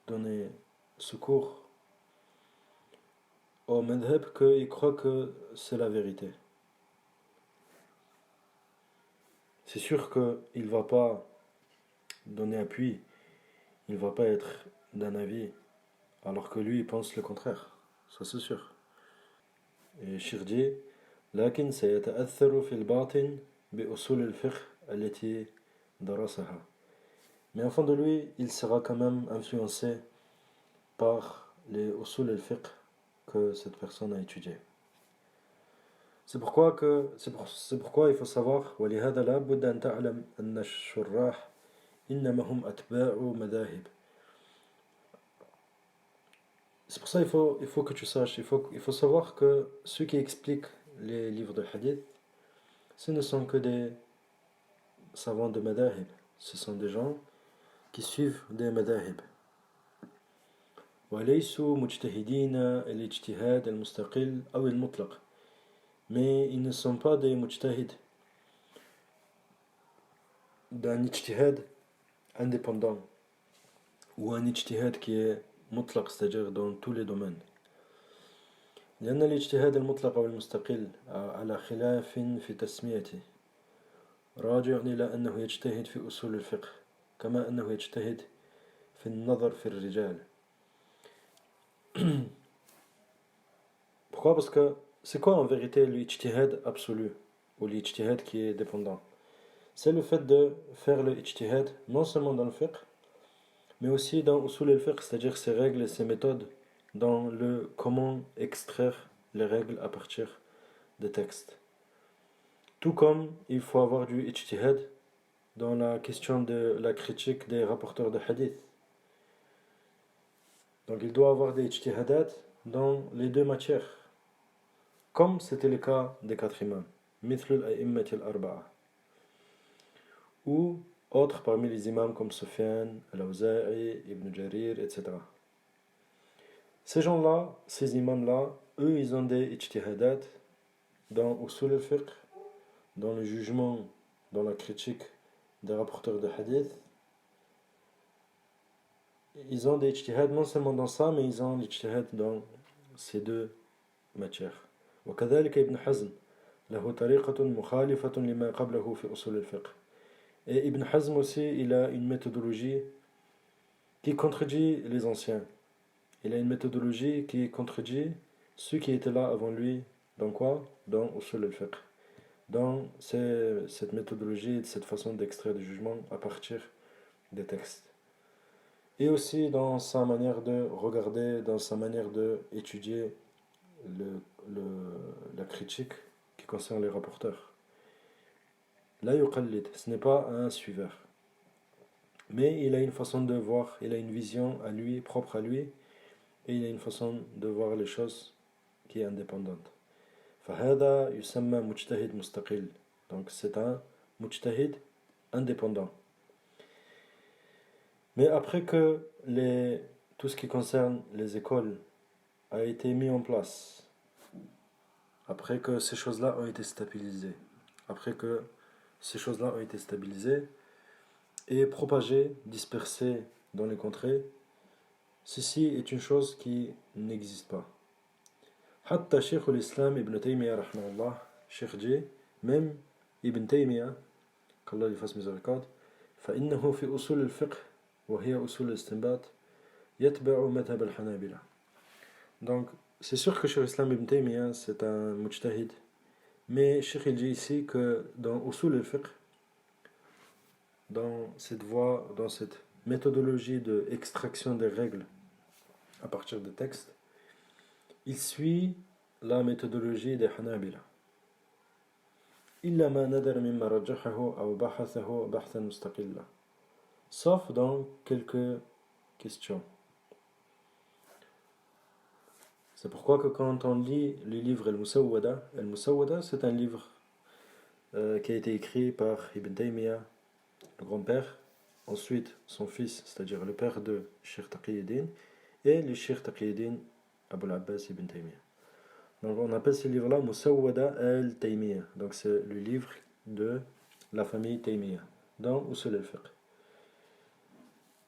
donner secours au madhab qu'il croit que c'est la vérité. C'est sûr qu'il ne va pas donner appui, il ne va pas être d'un avis, alors que lui il pense le contraire, ça c'est sûr. Et Cheikh dit لكن سيتأثر في الباطن بأصول الفقه التي درسها. Mais en fond de lui, il sera quand même influencé par les usul al-fiqh que cette personne a étudié. C'est pourquoi il faut savoir ولهذا لا بد أن تعلم أن الشراح إنما هم أتباع مذاهب. C'est pour ça il faut que tu saches, il faut savoir que ceux qui expliquent les livres de hadith, ce ne sont que des savants de madahib, ce sont des gens qui suivent des madahib. وليسوا مجتهدين الاجتهاد المستقل أو المطلق. Mais ils ne sont pas des mujtahid d'un ijtihad indépendant ou un ijtihad qui est mutlaq, c'est-à-dire dans tous les domaines. لأن الاجتهاد المطلق أو المستقل على خلاف في تسميته راجع إلى أنه يجتهد في أصول الفقه كما أنه يجتهد في النظر في الرجال. Pourquoi? Parce que c'est quoi en vérité l'ijtihad absolu ou l'ijtihad qui est dépendant? C'est le fait de faire le ijtihad non seulement dans le fiqh, mais aussi dans usul al-fiqh, c'est-à-dire ses règles et ses méthodes, dans le comment extraire les règles à partir des textes. Tout comme il faut avoir du ijtihad dans la question de la critique des rapporteurs de hadith. Donc il doit avoir des ijtihadat dans les deux matières, comme c'était le cas des quatre imams, مثل الأئمة الأربعة, ou autres parmi les imams comme Sufyan, Al-Awza'i, Ibn Jarir, etc. Ces gens-là, ces imams-là, eux, ils ont des ijtihadat dans usul al-fiqh, dans le jugement, dans la critique des rapporteurs de hadith. Ils ont des ijtihad non seulement dans ça, mais ils ont l'ijtihad dans ces deux matières. وكذلك ابن حزم له طريقة مخالفة لما قبله في أصول الفقه. Et Ibn Hazm aussi, il a une méthodologie qui contredit les anciens. Il a une méthodologie qui contredit ceux qui étaient là avant lui. Dans quoi? Dans Usul al-Fiqh. Dans cette méthodologie, cette façon d'extraire des jugements à partir des textes. Et aussi dans sa manière de regarder, dans sa manière d'étudier la critique qui concerne les rapporteurs. La yuqallid, ce n'est pas un suiveur. Mais il a une façon de voir, il a une vision à lui, propre à lui, et il a une façon de voir les choses qui est indépendante. فهذا يسمى مجتهد مستقل. Donc c'est un mujtahid indépendant. Mais après que tout ce qui concerne les écoles a été mis en place, après que ces choses-là ont été stabilisées, et propagées, dispersées dans les contrées, ceci est une chose qui n'existe pas. حتى شيخ الإسلام ابن تيمية رحمه الله, Cheikh dit, même Ibn Taymiyyah, qu'Allah lui fasse miséricorde, فإنه في أصول الفقه وهي أصول الاستنباط يتبع مذهب الحنابلة. Donc, c'est sûr que Cheikh l'Islam Ibn Taymiyyah, c'est un mujtahid, mais Cheikh il dit ici que dans Usul al-Fiqh, dans cette voie, dans cette méthodologie d'extraction des règles à partir des textes, il suit la méthodologie des Hanabila. إلا ما ندر مما رجحه أو بحثه بحثا مستقلا. Sauf dans quelques questions. C'est pourquoi que quand on lit le livre Al-Musawwada, c'est un livre qui a été écrit par Ibn Taymiyyah, le grand-père, ensuite son fils, c'est-à-dire le père de Cheikh Taqiyuddin, et le Cheikh Taqiyuddin Abul Abbas Ibn Taymiyyah. Donc on appelle ce livre-là Musawwada al-Taymiyyah. Donc c'est le livre de la famille Taymiyyah dans Usul al-Fiqh.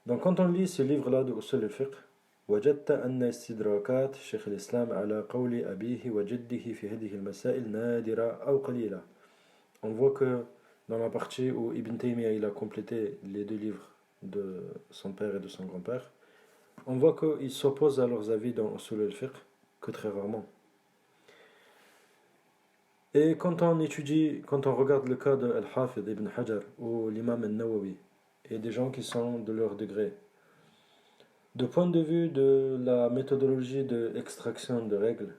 Donc quand on lit ce livre-là de Usul al-Fiqh, وجدت أن استدراكات شيخ الإسلام على قول أبيه وجده في هذه المسائل نادرة أو قليلة. On voit que dans la partie où Ibn Taymiyyah il a complété les deux livres de son père et de son grand-père, on voit qu'ils s'opposent à leurs avis dans Usul al-Fiqh que très rarement. Et quand on regarde le cas de Al-Hafid ibn Hajar ou l'imam al-Nawawi et des gens qui sont de leur degré, de point de vue de la méthodologie d'extraction de règles,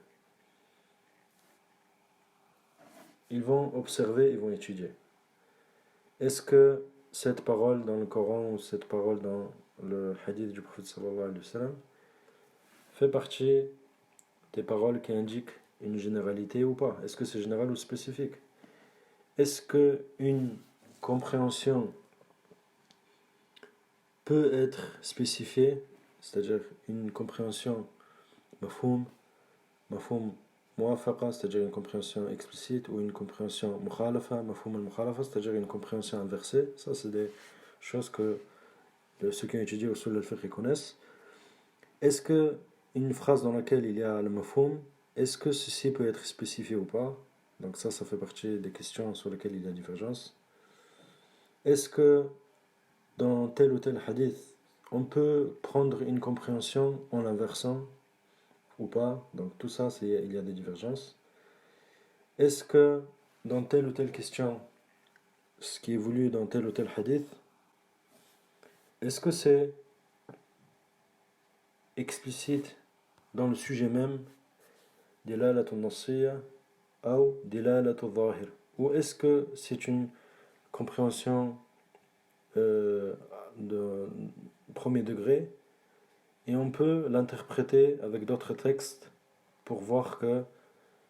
ils vont observer, ils vont étudier. Est-ce que cette parole dans le Coran ou cette parole dans le hadith du prophète sallallahu alayhi wa sallam fait partie des paroles qui indiquent une généralité ou pas? Est-ce que c'est général ou spécifique? Est-ce qu'une compréhension peut être spécifiée, c'est-à-dire une compréhension mafhoum muwafaqa, c'est-à-dire une compréhension explicite, ou une compréhension mukhalafa, mafhoum al-mukhalafa, c'est-à-dire une compréhension inversée? Ça, c'est des choses que ceux qui ont étudié Usul al-Fiqh connaissent. Est-ce que une phrase dans laquelle il y a le mafhoum, est-ce que ceci peut être spécifié ou pas? Donc ça fait partie des questions sur lesquelles il y a divergence. Est-ce que dans tel ou tel hadith, on peut prendre une compréhension en l'inversant ou pas? Donc tout ça, il y a des divergences. Est-ce que dans telle ou telle question, ce qui est voulu dans tel ou tel hadith, est-ce que c'est explicite dans le sujet même, dilalatun nassiyya ou dilalatun zahir, ou est-ce que c'est une compréhension de premier degré et on peut l'interpréter avec d'autres textes pour voir que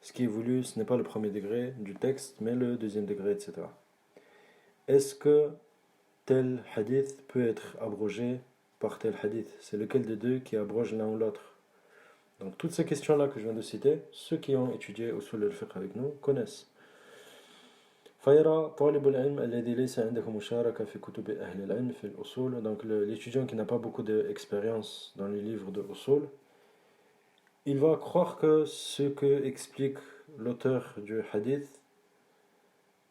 ce qui est voulu, ce n'est pas le premier degré du texte, mais le deuxième degré, etc. Est-ce que tel hadith peut être abrogé par tel hadith? C'est lequel des deux qui abroge l'un ou l'autre? Donc toutes ces questions-là que je viens de citer, ceux qui ont étudié Usul al-Fiqh avec nous connaissent. فيرى طالب العلم الذي ليس عنده مشاركة في كتب أهل العلم في الأصول. Donc l'étudiant qui n'a pas beaucoup d'expérience dans les livres de Usul, il va croire que ce que explique l'auteur du hadith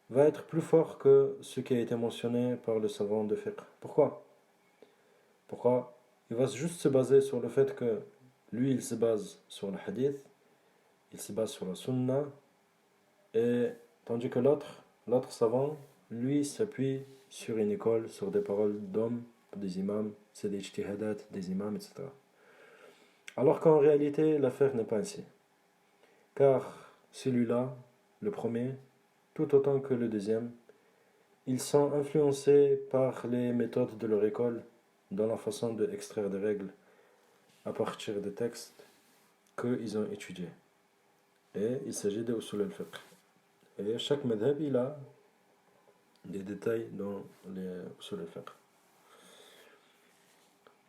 va être plus fort que ce qui a été mentionné par le savant de fiqh. Pourquoi? Il va juste se baser sur le fait que lui il se base sur le hadith, il se base sur la sunna, et tandis que l'autre savant, lui s'appuie sur une école, sur des paroles d'hommes, des imams, c'est des ijtihadat, des imams, etc. Alors qu'en réalité, l'affaire n'est pas ainsi. Car celui-là, le premier, tout autant que le deuxième, ils sont influencés par les méthodes de leur école dans la façon d'extraire des règles à partir des textes qu'ils ont étudiés. Et il s'agit de usul al-fiqh. Et chaque madhab, il a des détails dans les usul al-fiqh.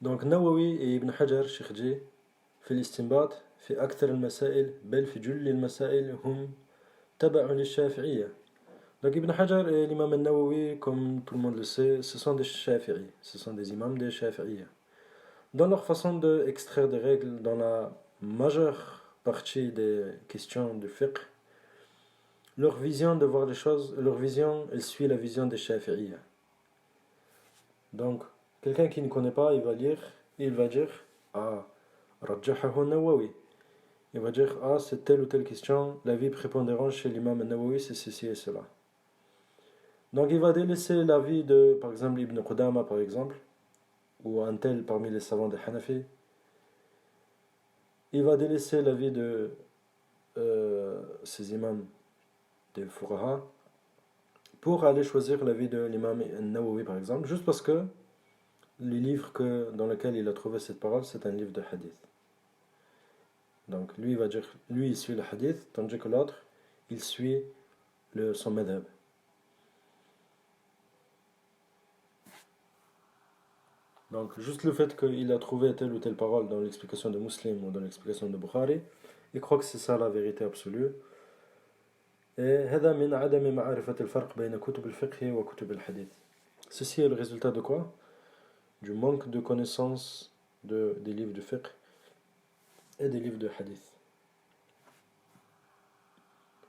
Donc Nawawi et Ibn Hajar, Cheikh J, في الاستنباط في أكثر المسائل بل في جل المسائل هم تبع للشافعية. Donc Ibn Hajar et l'imam al-Nawawi, comme tout le monde le sait, ce sont des Shafi'i, ce sont des imams des Shafi'iyya. Dans leur façon d'extraire des règles, dans la majeure partie des questions du fiqh, leur vision de voir les choses, leur vision, elle suit la vision des Shafi'iyya. Donc, quelqu'un qui ne connaît pas, il va lire, et il va dire, ah, Rajjahahu Nawawi. Il va dire, ah, c'est telle ou telle question, l'avis prépondérant chez l'imam al-Nawawi, c'est ceci et cela. Donc il va délaisser l'avis de, par exemple, Ibn Qudama, par exemple, ou un tel parmi les savants des Hanafi. Il va délaisser l'avis de ces imams des Fuqaha pour aller choisir l'avis de l'imam al-Nawawi, par exemple, juste parce que le livre dans lequel il a trouvé cette parole, c'est un livre de hadith. Donc lui, il va dire, lui, il suit le hadith, tandis que l'autre, il suit son madhab. Donc juste le fait qu'il a trouvé telle ou telle parole dans l'explication de Muslim ou dans l'explication de Bukhari, il croit que c'est ça la vérité absolue. Et هذا من عدم معرفة الفرق بين كتب الفقه وكتب الحديث. Ceci est le résultat de quoi? Du manque de connaissance des livres de fiqh et des livres de hadith.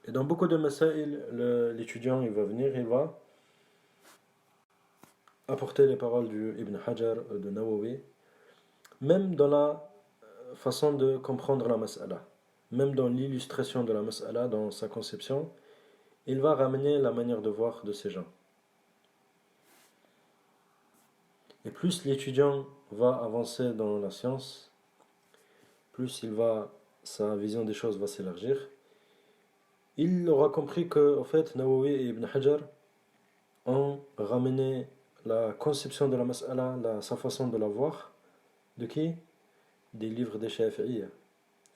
Et dans beaucoup de masail, l'étudiant il va venir, il va apporter les paroles du Ibn Hajar, de Nawawi, même dans la façon de comprendre la mas'ala, même dans l'illustration de la mas'ala, dans sa conception, il va ramener la manière de voir de ces gens. Et plus l'étudiant va avancer dans la science, plus sa vision des choses va s'élargir. Il aura compris que, en fait, Nawawi et Ibn Hajar ont ramené la conception de la mas'ala, sa façon de la voir, de qui? Des livres des Shafi'iyya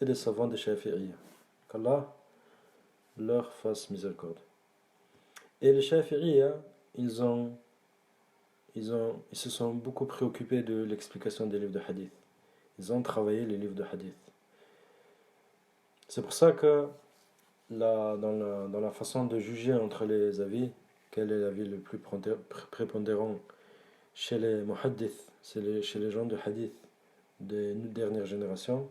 et des savants des Shafi'iyya. Qu'Allah leur fasse miséricorde. Et les Shafi'iyya, ils se sont beaucoup préoccupés de l'explication des livres de hadith. Ils ont travaillé les livres de hadith. C'est pour ça que dans la façon de juger entre les avis, quel est l'avis le plus prépondérant chez les muhaddith, chez les gens de hadith des dernières générations,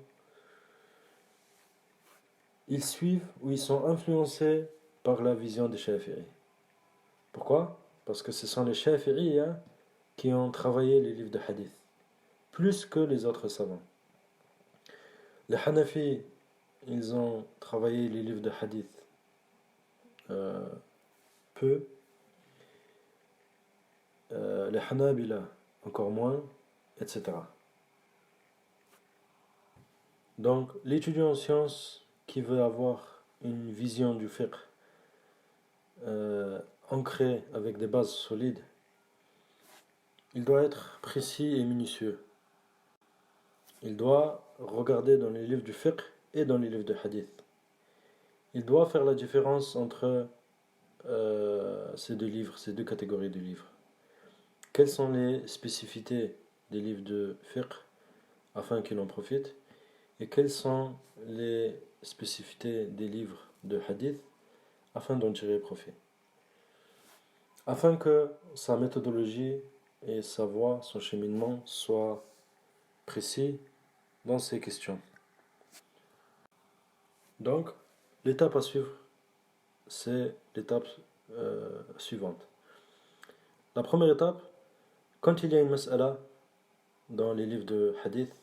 ils suivent ou ils sont influencés par la vision des Shafi'i. Pourquoi? Parce que ce sont les Shafi'i qui ont travaillé les livres de hadith, plus que les autres savants. Les Hanafi, ils ont travaillé les livres de hadith peu. Les Hanabila, encore moins, etc. Donc, l'étudiant en sciences qui veut avoir une vision du fiqh ancrée avec des bases solides, il doit être précis et minutieux. Il doit regarder dans les livres du fiqh et dans les livres de hadith. Il doit faire la différence entre ces deux livres, ces deux catégories de livres. Quelles sont les spécificités des livres de fiqh afin qu'il en profite, et quelles sont les spécificités des livres de hadith afin d'en tirer profit, afin que sa méthodologie et sa voie, son cheminement soient précis dans ces questions. Donc, l'étape à suivre, c'est l'étape suivante. La première étape, quand il y a une mas'ala dans les livres de hadith,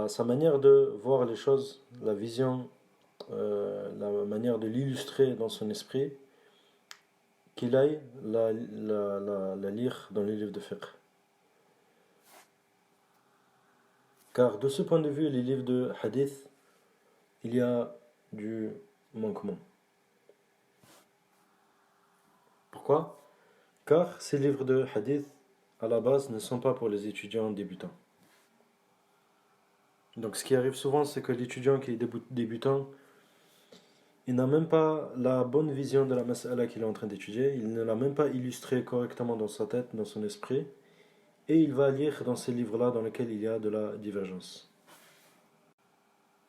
sa manière de voir les choses, la vision, la manière de l'illustrer dans son esprit, qu'il aille la lire dans les livres de fiqh. Car de ce point de vue, les livres de hadith, il y a du manquement. Pourquoi? Car ces livres de hadith, à la base, ne sont pas pour les étudiants débutants. Donc ce qui arrive souvent, c'est que l'étudiant qui est débutant, il n'a même pas la bonne vision de la mas'ala qu'il est en train d'étudier, il ne l'a même pas illustré correctement dans sa tête, dans son esprit, et il va lire dans ces livres-là dans lesquels il y a de la divergence.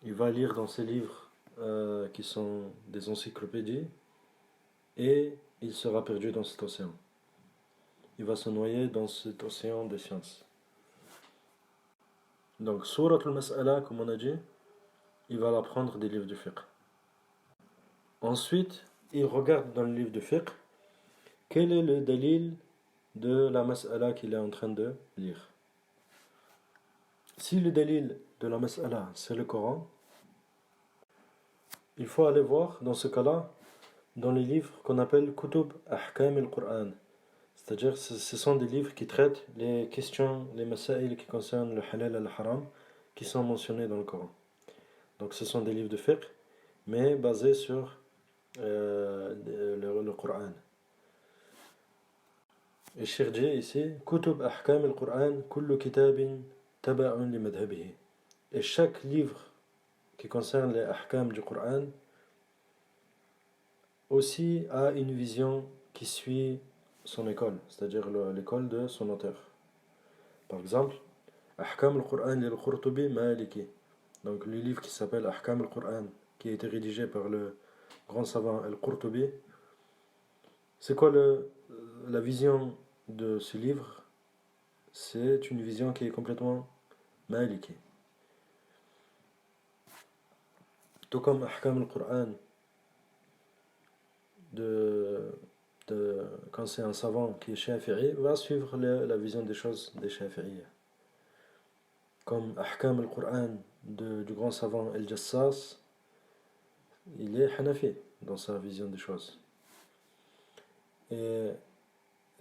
Il va lire dans ces livres qui sont des encyclopédies, et il sera perdu dans cet océan. Il va se noyer dans cet océan de sciences. Donc, Surat al-Mas'ala, comme on a dit, il va l'apprendre des livres de fiqh. Ensuite, il regarde dans le livre de fiqh quel est le dalil de la mas'ala qu'il est en train de lire. Si le dalil de la mas'ala c'est le Coran, il faut aller voir dans ce cas-là dans les livres qu'on appelle Kutub Ahkam al-Qur'an. C'est-à-dire ce sont des livres qui traitent les questions, les masaïl qui concernent le halal et le haram qui sont mentionnés dans le Coran. Donc ce sont des livres de fiqh mais basés sur le Coran. Et Cheikh dit ici Kutub Ahkam al-Qur'an kullu kitabin taba'un li madhabihi. Et chaque livre qui concerne les ahkam du Coran aussi a une vision qui suit son école, c'est-à-dire l'école de son auteur. Par exemple, Ahkam al-Qur'an lil-Qurtubi Maliki. Donc le livre qui s'appelle Ahkam al-Qur'an, qui a été rédigé par le grand savant al-Qurtubi. C'est quoi la vision de ce livre? C'est une vision qui est complètement Maliki. Tout comme Ahkam al-Qur'an, quand c'est un savant qui est Shafi'i, va suivre la vision des choses des Shafi'i. Comme Ahkam al-Qur'an du grand savant Al-Jassas, il est Hanafi dans sa vision des choses. Et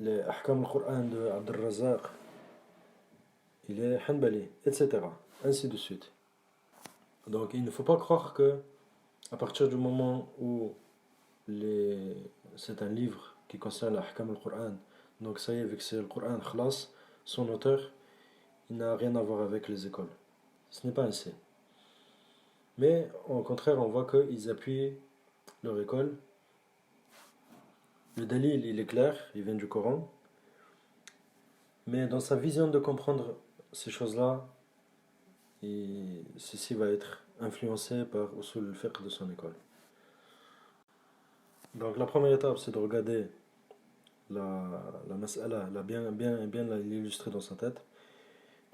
les Ahkam al-Qur'an de Abd al-Razzaq, il est Hanbali, etc. Ainsi de suite. Donc il ne faut pas croire que à partir du moment où c'est un livre qui concerne l'Ahkam al-Qur'an, donc ça y est, vu que c'est le Qur'an, khlas, son auteur, il n'a rien à voir avec les écoles. Ce n'est pas ainsi. Mais au contraire, on voit qu'ils appuient leur école. Le dalil, il est clair, il vient du Coran. Mais dans sa vision de comprendre ces choses-là, ceci va être influencé par usul al-fiqh de son école. Donc la première étape, c'est de regarder la mas'ala, bien l'illustrer dans sa tête,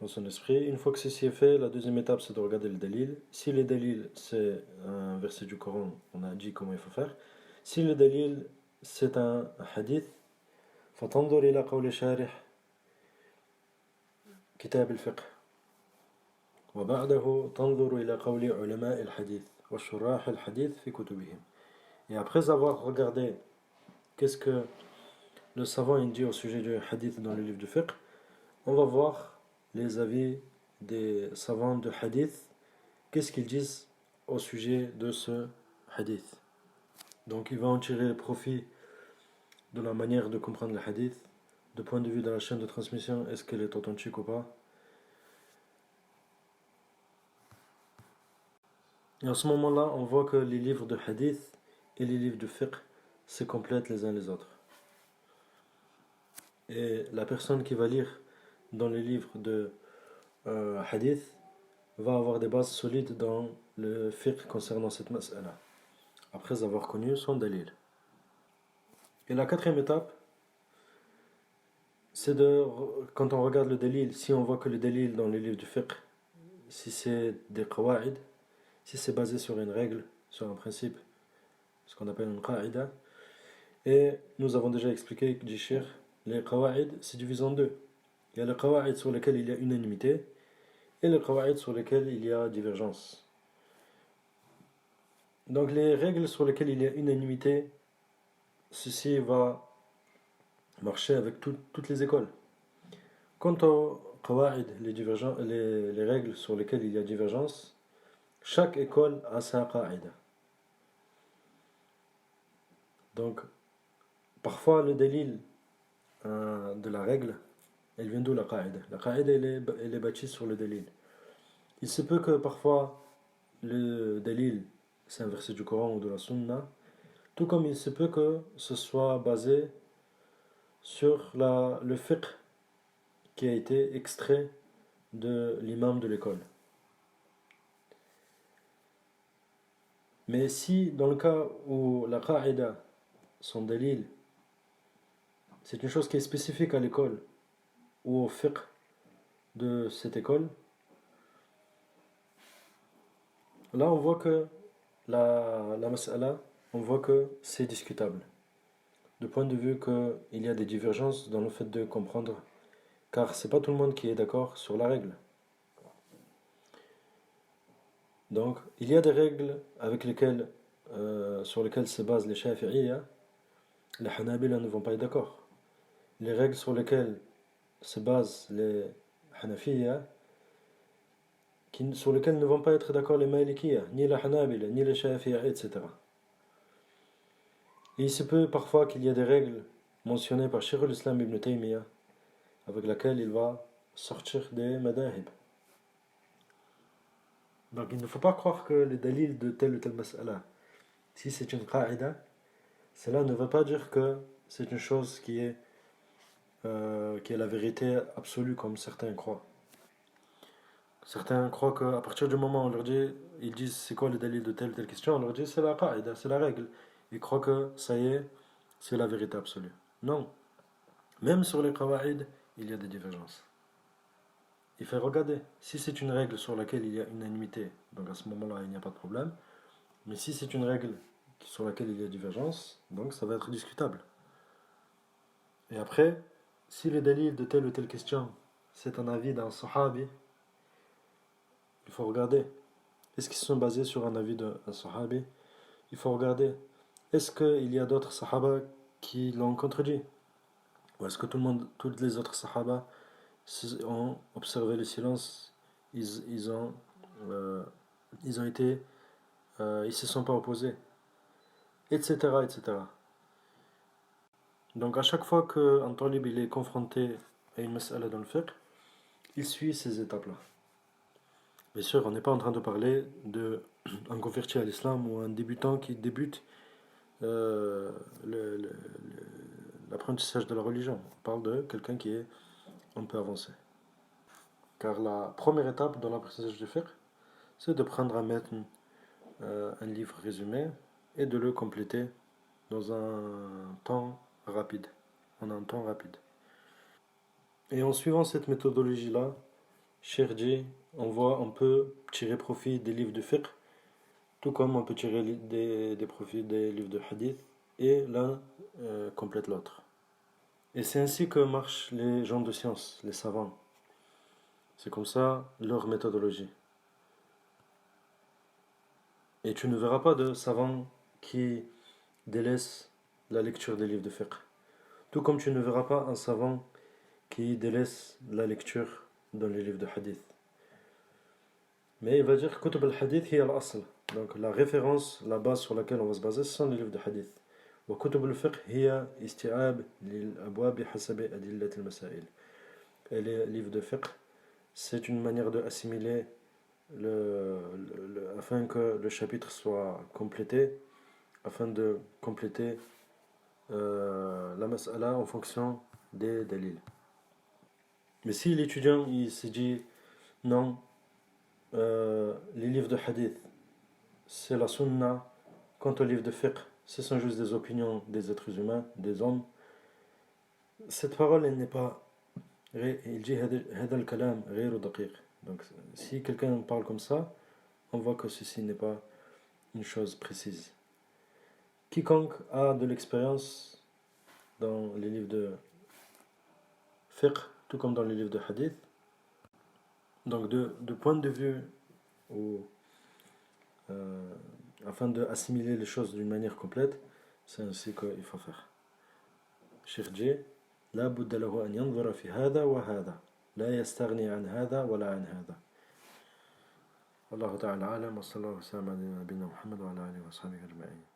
dans son esprit. Une fois que ceci est fait, la deuxième étape, c'est de regarder le dalil. Si le dalil, c'est un verset du Coran, on a dit comment il faut faire. Si le dalil, c'est un hadith, فَتَنْظُرْ إِلَى قَوْلِ شَارِحٍ كتاب الفقه وبعده تنظر إلى قول علماء الحديث وشراح الحديث في كتبهم. Et après avoir regardé qu'est-ce que le savant dit au sujet du hadith dans le livre du fiqh, on va voir les avis des savants de hadith, qu'est-ce qu'ils disent au sujet de ce hadith. Donc il va en tirer profit de la manière de comprendre le hadith, de point de vue de la chaîne de transmission, est-ce qu'elle est authentique ou pas. Et à ce moment-là, on voit que les livres de hadith et les livres de fiqh se complètent les uns les autres. Et la personne qui va lire dans les livres de hadith va avoir des bases solides dans le fiqh concernant cette mas'ala, après avoir connu son dalil. Et la quatrième étape, c'est quand on regarde le dalil, si on voit que le dalil dans les livres du fiqh, si c'est des qawa'id, si c'est basé sur une règle, sur un principe, ce qu'on appelle une qa'ida. Et nous avons déjà expliqué, dit Cheikh, les qawa'id, c'est divisé en deux. Il y a les qawa'id sur lesquels il y a unanimité et les qawa'id sur lesquels il y a divergence. Donc les règles sur lesquelles il y a unanimité, ceci va marcher avec toutes les écoles. Quant aux qawa'id, les règles sur lesquelles il y a divergence, chaque école a sa qa'ida. Donc, parfois le dalil de la règle, elle vient d'où la qa'ida? La qa'ida, elle est bâtie sur le dalil. Il se peut que parfois le dalil, c'est un verset du Coran ou de la Sunna, tout comme il se peut que ce soit basé sur le fiqh qui a été extrait de l'imam de l'école. Mais si dans le cas où la qa'ida, son dalil, c'est une chose qui est spécifique à l'école ou au fiqh de cette école, là on voit que la mas'ala, on voit que c'est discutable. De point de vue qu'il y a des divergences dans le fait de comprendre, car c'est pas tout le monde qui est d'accord sur la règle. Donc, il y a des règles sur lesquelles se basent les Shafi'iyya, les Hanabila ne vont pas être d'accord. Les règles sur lesquelles se basent les Hanafiyya, sur lesquelles ne vont pas être d'accord les Malikiyya, ni les Hanabila, ni les Shafi'iyya, etc. Et il se peut parfois qu'il y ait des règles mentionnées par Shaykh al-Islam ibn Taymiyyah, avec laquelle il va sortir des madahib. Donc il ne faut pas croire que les dalils de telle ou telle mas'ala, si c'est une qa'ida, cela ne veut pas dire que c'est une chose qui est la vérité absolue comme certains croient. Certains croient qu'à partir du moment où on leur dit, ils disent c'est quoi le dalil de telle ou telle question, on leur dit c'est la qa'ida, c'est la règle. Ils croient que ça y est, c'est la vérité absolue. Non. Même sur les qawa'id, il y a des divergences. Il faut regarder. Si c'est une règle sur laquelle il y a unanimité, donc à ce moment-là, il n'y a pas de problème. Mais si c'est une règle sur laquelle il y a divergence, donc ça va être discutable. Et après, si le dalil de telle ou telle question, c'est un avis d'un sahabi, il faut regarder. Est-ce qu'ils sont basés sur un avis d'un sahabi? Il faut regarder. Est-ce qu'il y a d'autres sahaba qui l'ont contredit? Ou est-ce que tous les autres sahaba ont observé le silence, ils ont, euh, ils ont été, ils se sont pas opposés, etc., etc. Donc à chaque fois qu'un talib il est confronté à une mas'ala dans le fiqh, il suit ces étapes-là. Bien sûr, on n'est pas en train de parler d'un converti à l'islam ou un débutant qui débute euh, le- le- l'apprentissage de la religion. On parle de quelqu'un qui est un peu avancé. Car la première étape dans l'apprentissage du fiqh, c'est de prendre un livre résumé et de le compléter dans un temps rapide, en un temps rapide. Et en suivant cette méthodologie-là, Cherji, on peut tirer profit des livres de fiqh, tout comme on peut tirer des profits des livres de hadith, et l'un complète l'autre. Et c'est ainsi que marchent les gens de science, les savants. C'est comme ça leur méthodologie. Et tu ne verras pas de savants qui délaissent la lecture des livres de fiqh. Tout comme tu ne verras pas un savant qui délaisse la lecture dans les livres de hadith. Mais il va dire Kutub al-Hadith hiya al-asl. Donc la référence, la base sur laquelle on va se baser, ce sont les livres de hadith. وكتب الفقه هي استيعاب للأبواب بحسب أدلة المسائل. Et les livres de fiqh, c'est une manière d'assimiler afin que le chapitre soit complété, afin de compléter la mas'ala en fonction des dalils. Mais si l'étudiant il se dit non, les livres de hadith c'est la sunna, quant aux livres de fiqh ce sont juste des opinions des êtres humains, des hommes, cette parole elle n'est pas, il dit هذا الكلام غير دقيق. Donc si quelqu'un parle comme ça, on voit que ceci n'est pas une chose précise. Quiconque a de l'expérience dans les livres de fiqh, tout comme dans les livres de hadith, donc de point de vue où, afin d'assimiler les choses d'une manière complète, c'est ainsi qu'il faut faire. Cheikh J, لا بد له أن ينظر في هذا وهذا لا يستغني عن هذا ولا عن هذا. والله تعالى أعلم وصلى الله وسلم على نبينا محمد وعلى آله وصحبه أجمعين.